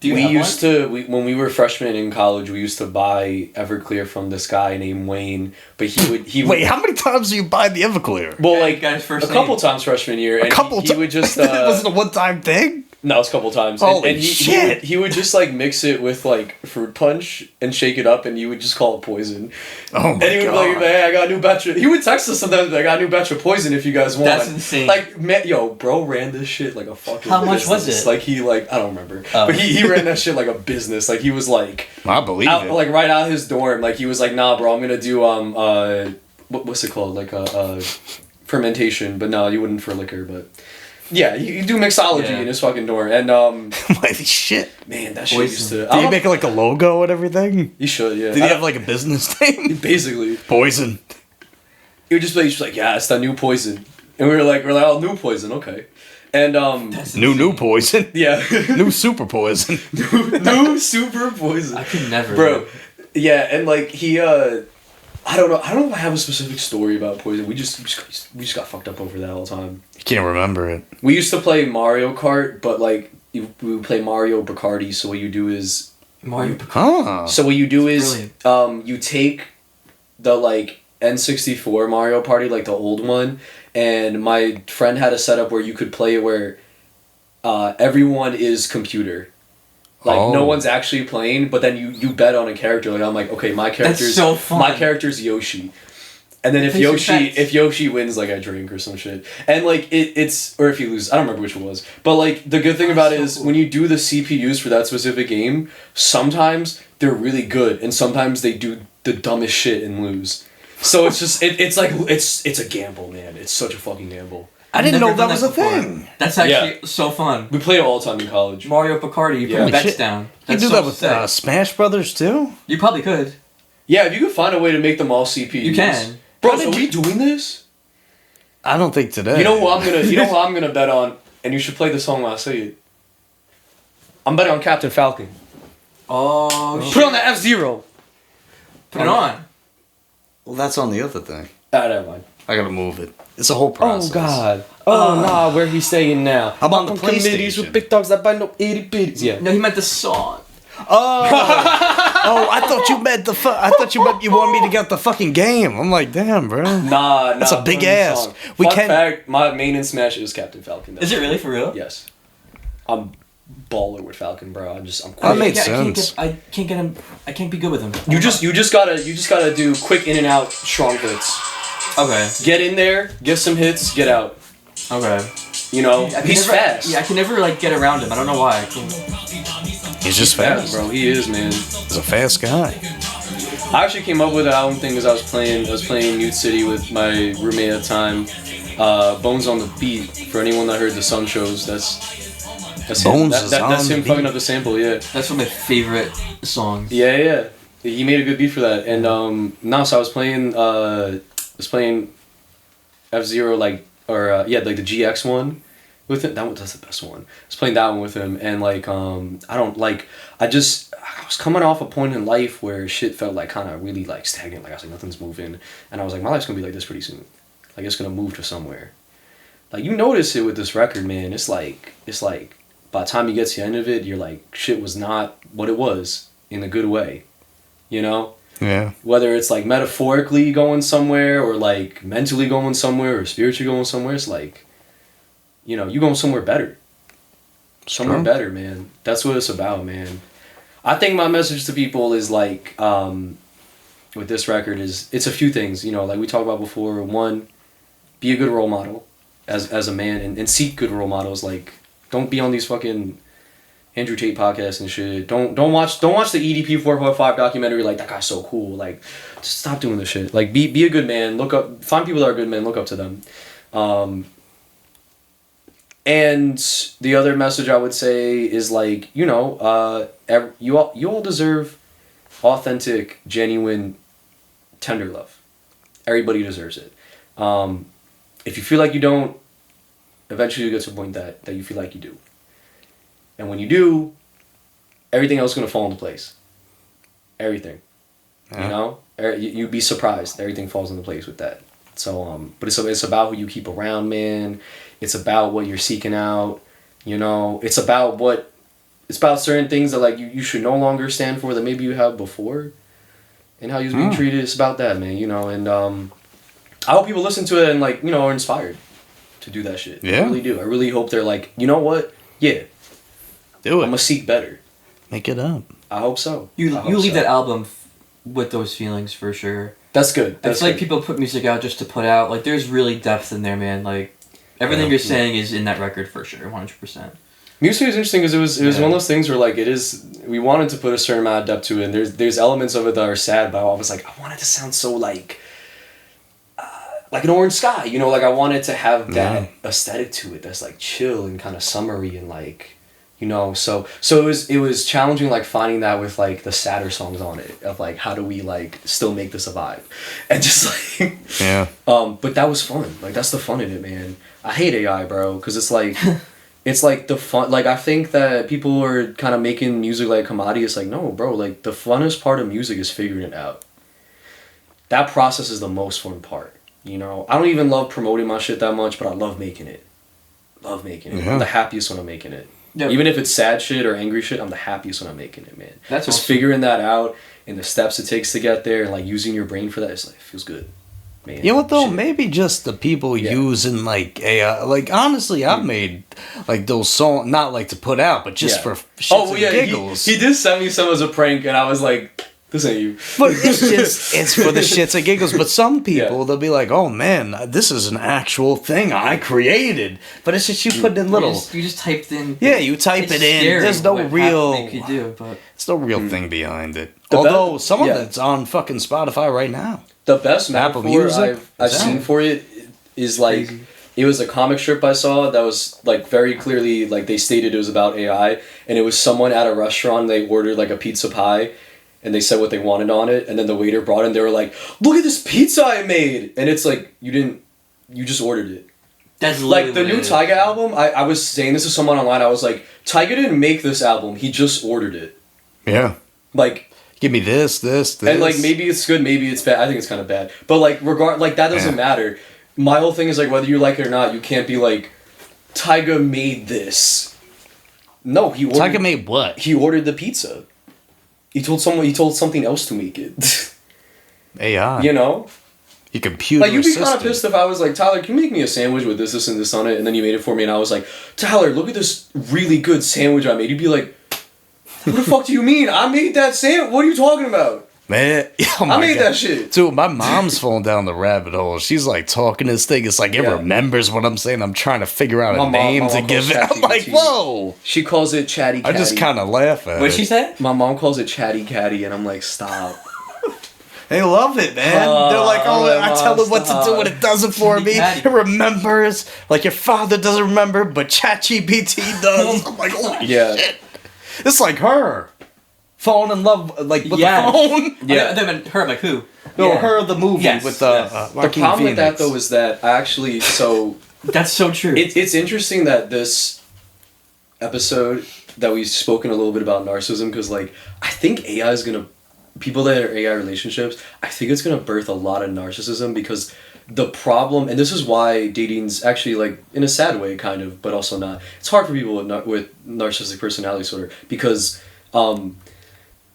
When we were freshmen in college, we used to buy Everclear from this guy named Wayne. But he would. Wait, how many times do you buy the Everclear? Well, like couple times freshman year. And he would just. Was it a one-time thing? No, it's a couple times. Holy shit! He would just like mix it with like fruit punch and shake it up, and you would just call it poison. Oh my god! And he would be like, "Hey, I got a new batch of." He would text us sometimes, like, "I got a new batch of poison if you guys want." That's insane. Like, man, bro ran this shit like a fucking. How much business. was it? Like I don't remember, but he ran that shit like a business. Like he was like, I believe it. Like right out of his dorm. Like he was like, "Nah, bro, I'm gonna do what's it called? Like fermentation, but no, you wouldn't for liquor, but." Yeah, you do mixology in his fucking dorm, and holy shit, man, that shit used to. Did he make like a logo and everything? You should, yeah. Did he have like a business name? Basically, Poison. He would just be like, yeah, it's the new poison, and we were like, oh, new poison, okay, and new poison, yeah, new super poison, new super poison. I could never, bro. Yeah, and like he, I don't know if I have a specific story about poison. We just got fucked up over that all the time. I can't remember it. We used to play Mario Kart, but like we would play Mario Bacardi. So what you do is Mario Bacardi. So what you do is brilliant. You take the like N64 Mario Party, like the old one, and my friend had a setup where you could play it where everyone is computer. Like no one's actually playing, but then you bet on a character. Like I'm like, okay, my character's so fun. My character's Yoshi. And then if Yoshi wins, like I drink or some shit. And like it's or if you lose, I don't remember which one it was. But like the good thing about it is when you do the CPUs for that specific game, sometimes they're really good and sometimes they do the dumbest shit and lose. So it's just it's like it's a gamble, man. It's such a fucking gamble. I didn't know that was a thing. That's actually so fun. We played it all the time in college. Mario Bacardi, you put bets down. You do that with Smash Brothers too? You probably could. Yeah, if you could find a way to make them all CPUs. You can. Bro, are we doing this? I don't think today. You know who I'm gonna bet on, and you should play the song when I say it. I'm betting on Captain Falcon. Oh shit. Put on the F-Zero. Put it on. Well, that's on the other thing. Never mind. I gotta move it. It's a whole process. Oh God. Nah, where he's staying now? I'm on the committees PlayStation. with big dogs that buy no itty bitties. Yeah. No, he meant the song. Oh. oh, I thought you meant you wanted me to get the fucking game. I'm like, damn, bro. Nah, that's a big ass. Fun fact, my main in Smash is Captain Falcon. Is it really for real? Yes. I'm baller with Falcon, bro. I'm that made sense. I can't get him. I can't be good with him. You just gotta do quick in and out, strong hits. Okay. Get in there, get some hits, get out. Okay. You know, he's fast. Yeah, I can never like get around him. I don't know why. He's just fast, bro. He is, man. He's a fast guy. I actually came up with an album thing because I was playing Mute City with my roommate at the time. Bones on the Beat. For anyone that heard the Sun Shows, that's Bones him. That's him fucking up the sample. Yeah. That's one of my favorite songs. Yeah. He made a good beat for that. And so I was playing F-Zero like the GX one with it. That's the best one. I was playing that one with him, and like I was coming off a point in life where shit felt like kind of really like stagnant. Like I was like, nothing's moving, and I was like, my life's gonna be like this pretty soon. Like it's gonna move to somewhere. Like you notice it with this record, man. It's like by the time you get to the end of it, you're like, shit was not what it was in a good way, you know? Yeah. Whether it's like metaphorically going somewhere or like mentally going somewhere or spiritually going somewhere, it's like, you know, you going somewhere better. Somewhere better, man. That's what it's about, man. I think my message to people is like, with this record is, it's a few things, you know, like we talked about before. One, be a good role model as a man and seek good role models. Like, don't be on these fucking Andrew Tate podcasts and shit. Don't watch the EDP 4.5 documentary. Like, that guy's so cool. Like, just stop doing this shit. Like, be a good man. Find people that are good men. Look up to them. And the other message I would say is like, you know, you all deserve authentic, genuine, tender love. Everybody deserves it. If you feel like you don't, eventually you get to a point that you feel like you do. And when you do, everything else is going to fall into place. Everything. Yeah. You know? You'd be surprised. Everything falls into place with that. So, but it's about who you keep around, man. It's about what you're seeking out. You know? It's about certain things that, like, you should no longer stand for that maybe you have before. And how you're being treated. It's about that, man. You know? And I hope people listen to it and, like, you know, are inspired to do that shit. Yeah. I really do. I really hope they're like, you know what? Yeah. Do it. I'm gonna seek better. Make it up. I hope so. You leave that album with those feelings for sure. That's good. It's like people put music out just to put out. Like there's really depth in there, man. Like everything you're saying is in that record for sure, 100%. Music is interesting because it was one of those things where like we wanted to put a certain amount of depth to it. And there's elements of it that are sad, but I was like, I want it to sound so like an orange sky, you know, like I wanted to have that aesthetic to it that's like chill and kind of summery and like, you know, so it was challenging like finding that with like the sadder songs on it of like how do we like still make this a vibe and just like but that was fun. Like that's the fun in it, man. I hate AI, bro, because it's like the fun. Like I think that people are kind of making music like a commodity. It's like no, bro. Like the funnest part of music is figuring it out. That process is the most fun part. You know, I don't even love promoting my shit that much, but I love making it. I'm the happiest when I'm making it. Yep. Even if it's sad shit or angry shit, I'm the happiest when I'm making it, man. That's just awesome. Figuring that out and the steps it takes to get there and like using your brain for that, it's like, it feels good. Man, you know what though? Shit. Maybe just the people using like AI. Like honestly, I've made like those songs not like to put out, but just for shits and giggles. He did send me some as a prank, and I was like, this ain't you. But it's for the shits and giggles. But some people, they'll be like, oh man, this is an actual thing I created. But it's just you put in little. You just typed in. Yeah, you type it in. There's no real. There's no real thing behind it. Although some of it's on fucking Spotify right now. The best metaphor I've seen for it is like, it was a comic strip I saw that was like very clearly, like they stated it was about AI. And it was someone at a restaurant, they ordered like a pizza pie. And they said what they wanted on it, and then the waiter brought in. They were like, "Look at this pizza I made!" And it's like you just ordered it. That's like the new Tyga album. I was saying this to someone online. I was like, Tyga didn't make this album. He just ordered it. Yeah. Like, give me this. And like maybe it's good, maybe it's bad. I think it's kind of bad. But like that doesn't matter. My whole thing is like whether you like it or not, you can't be like, Tyga made this. No, Tyga made what? He ordered the pizza. He told something else to make it. AI. You know? Your computer Like, you'd be kind of assistant. pissed if I was like, Tyler, can you make me a sandwich with this, and this on it? And then you made it for me, and I was like, Tyler, look at this really good sandwich I made. You'd be like, what the fuck do you mean? I made that sandwich? What are you talking about? Man, oh my I made God. that shit. Dude, my mom's falling down the rabbit hole. She's like talking this thing. It's like it Yeah. remembers what I'm saying. I'm trying to figure out My a mom- name my to mom give it. calls I'm like, ChatGPT. whoa. She calls it Chatty I Catty. just kind of laugh at What it. did she say? My mom calls it Chatty Catty, and I'm like, stop. They love it, man. They're like, oh, Oh, I tell it what to do and it does it for me. Chatty It remembers. Like your father doesn't remember, but ChatGPT does. I'm like, oh, Yeah. shit. It's like her. Falling in love, like, with Yeah. the phone. Yeah. I haven't heard like who. No, Yeah. her, the movie Yes, with yes. The Joaquin problem with that, Phoenix. though, is that I actually, so... That's so true. It's interesting that this episode that we've spoken a little bit about narcissism, because like I think AI is gonna people that are AI relationships, I think it's gonna birth a lot of narcissism, because the problem, and this is why dating's actually, like, in a sad way kind of, but also not, it's hard for people with narcissistic personality disorder, because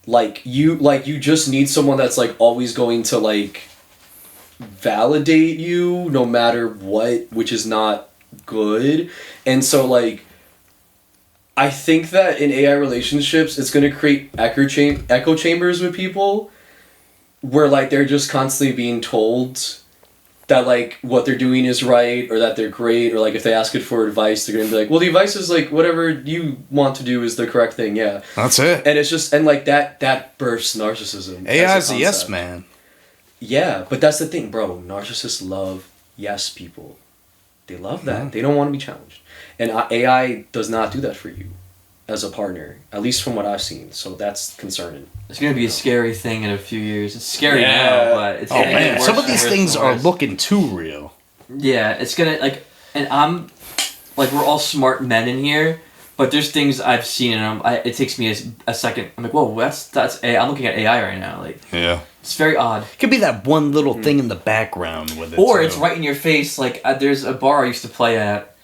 you just need someone that's like always going to like validate you no matter what, which is not good. And so like I think that in AI relationships it's going to create echo chambers with people where like they're just constantly being told that like what they're doing is right, or that they're great, or like if they ask it for advice they're going to be like, well, the advice is like whatever you want to do is the correct thing. Yeah, That's it. and it's just, and like that bursts narcissism. AI as is a concept. yes man. Yeah, but that's the thing, bro. Narcissists love yes people. They love that. They don't want to be challenged. And AI does not do that for you as a partner, at least from what I've seen. So that's concerning. It's gonna be a scary thing in a few years. It's scary Yeah. now, but it's Oh gonna get man, worse some of and these worse things and are worse. looking too real. Yeah, it's gonna like, and I'm like, we're all smart men in here, but there's things I've seen and it takes me a second. I'm like, whoa, that's AI. I'm looking at AI right now. Like, Yeah. it's very odd. Could be that one little thing in the background with it. Or too. it's right in your face. Like, there's a bar I used to play at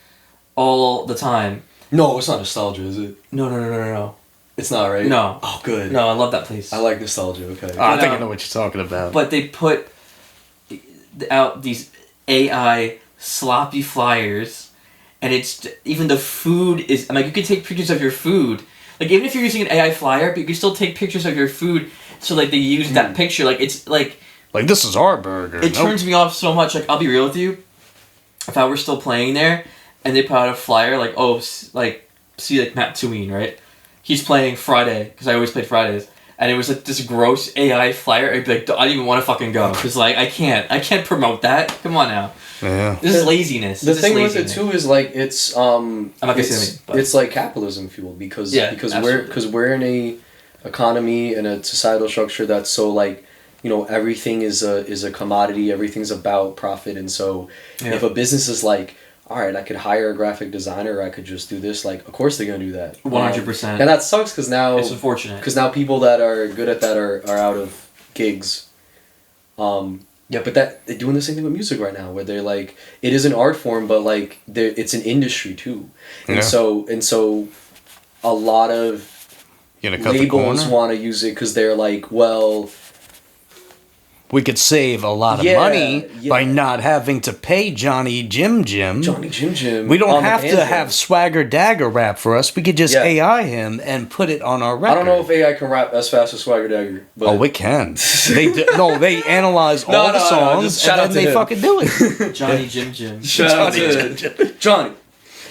all the time. No, it's not nostalgia, is it? No. It's not, right? No. Oh, good. No, I love that place. I like nostalgia. Okay. Oh, I think No. I know what you're talking about. But they put out these AI sloppy flyers, and it's even the food is. I'm like, you can take pictures of your food. Like, even if you're using an AI flyer, but you can still take pictures of your food. So like they use that picture. Like, it's like like, this is our burger. it turns me off so much. Like, I'll be real with you. If I were still playing there, and they put out a flyer like, oh, like, see, like, Matt Tween, right? He's playing Friday, because I always played Fridays. And it was like this gross AI flyer. I'd be like, I don't even want to fucking go. Because, like, I can't promote that. Come on now. Yeah. This is laziness. The This is thing with it laziness. too is like it's not gonna it's, say anything, but- it's like capitalism fueled, because Yeah, because absolutely. we're in a economy and a societal structure that's so like, you know, everything is a commodity, everything's about profit. And so Yeah. if a business is like, all right, I could hire a graphic designer, or I could just do this, like, of course they're gonna do that. 100%. And that sucks, because now It's unfortunate. people that are good at that are out of gigs. Yeah, but they're doing the same thing with music right now, where they're like, it is an art form, but like it's an industry too. And Yeah. so a lot of You gonna cut the labels corner? want to use it because they're like, well, We could save a lot of Yeah, money yeah. by not having to pay Johnny Jim. Johnny Jim. We don't on the have to banjo. have Swagger Dagger rap for us. We could just Yeah. AI him and put it on our record. I don't know if AI can rap as fast as Swagger Dagger. But Oh, it can. They analyze all No, the no, songs just shout and out then to they him. fucking do it. Johnny Jim. shout out Johnny to Johnny.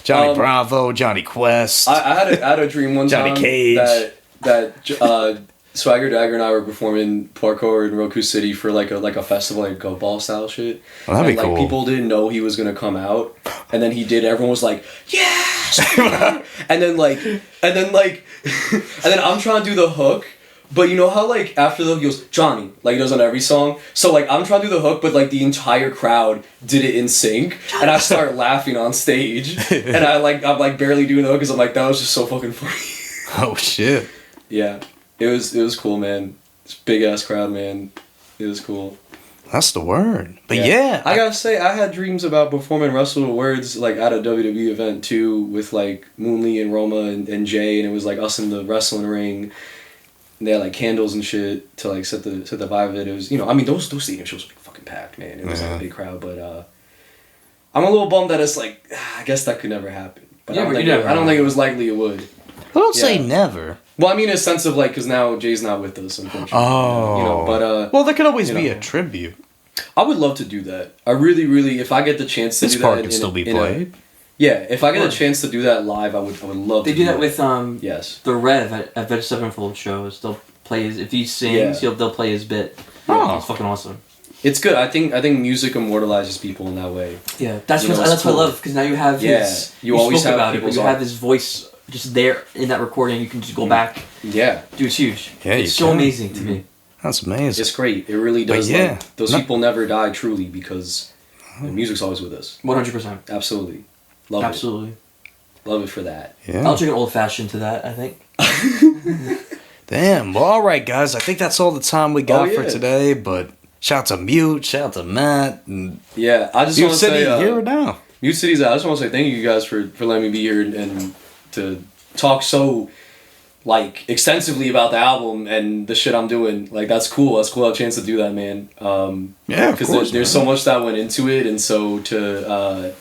Johnny Bravo, Johnny Quest. I had a dream one Johnny time Cage. that Swagger Dagger and I were performing parkour in Roku City for like a festival, like go ball style shit. Oh, that'd be and, cool. Like, people didn't know he was gonna come out, and then he did. Everyone was like, "Yes!" and then I'm trying to do the hook. But you know how, like, after the hook, he goes, Johnny, like he does on every song? So, like, I'm trying to do the hook, but, like, the entire crowd did it in sync. And I start laughing on stage. And I'm, like, barely doing the hook because I'm like, that was just so fucking funny. Oh shit. Yeah. It was cool, man. It's big-ass crowd, man. It was cool. That's the word. But yeah. I gotta say, I had dreams about performing Wrestle with Words, like, at a WWE event, too, with, like, Moon Lee and Roma and Jay. And it was, like, us in the wrestling ring. And they had like candles and shit to like set the vibe of it. It was, you know, I mean those stadium shows were fucking packed, man. It was like a big crowd, but I'm a little bummed that it's like I guess that could never happen. But I don't think it was likely it would. I don't say never. Well, I mean, in a sense of like, because now Jay's not with us, unfortunately. Oh. You know, but well, there could always be a tribute. I would love to do that. I really, really, if I get the chance to this do part that, can still be played. Yeah, if I get a chance to do that live, I would love. They to do that with yes, the Rev at Veg Sevenfold shows. They'll play his, if he sings, they'll play his bit. Oh, it's fucking awesome. It's good. I think music immortalizes people in that way. Yeah, that's what I love, because now you have his. You always have about it, but you have his voice just there in that recording. You can just go back. Yeah, dude, it's huge. Yeah, it's so amazing to me. That's amazing. It's great. It really does. Like, those people never die truly because the music's always with us. 100%. Absolutely, love it. Love it for that. Yeah. I'll drink an old fashioned to that, I think. Damn. Well, all right, guys. I think that's all the time we got for today. But shout out to Mute, shout out to Matt, and I just want to say here or now. Mute City's out. I just want to say thank you guys for letting me be here and to talk so like extensively about the album and the shit I'm doing. Like that's cool. That's cool to have a chance to do that, man. Because there's so much that went into it, and so to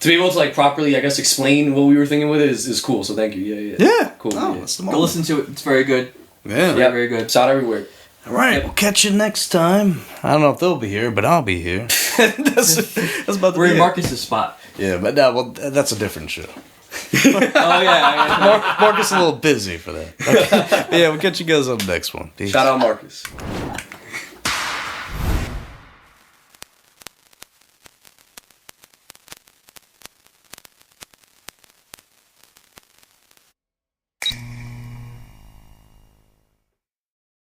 be able to like properly, I guess, explain what we were thinking with it is cool. So thank you. Yeah. Cool. Oh, that's the Go listen to it. It's very good. Yeah. Very good. It's out everywhere. All right. We'll catch you next time. I don't know if they'll be here, but I'll be here. that's about to We're be in Marcus's spot. Yeah, but no, well, that's a different show. Yeah. Marcus is a little busy for that. Okay. Yeah, we'll catch you guys on the next one. Peace. Shout out Marcus.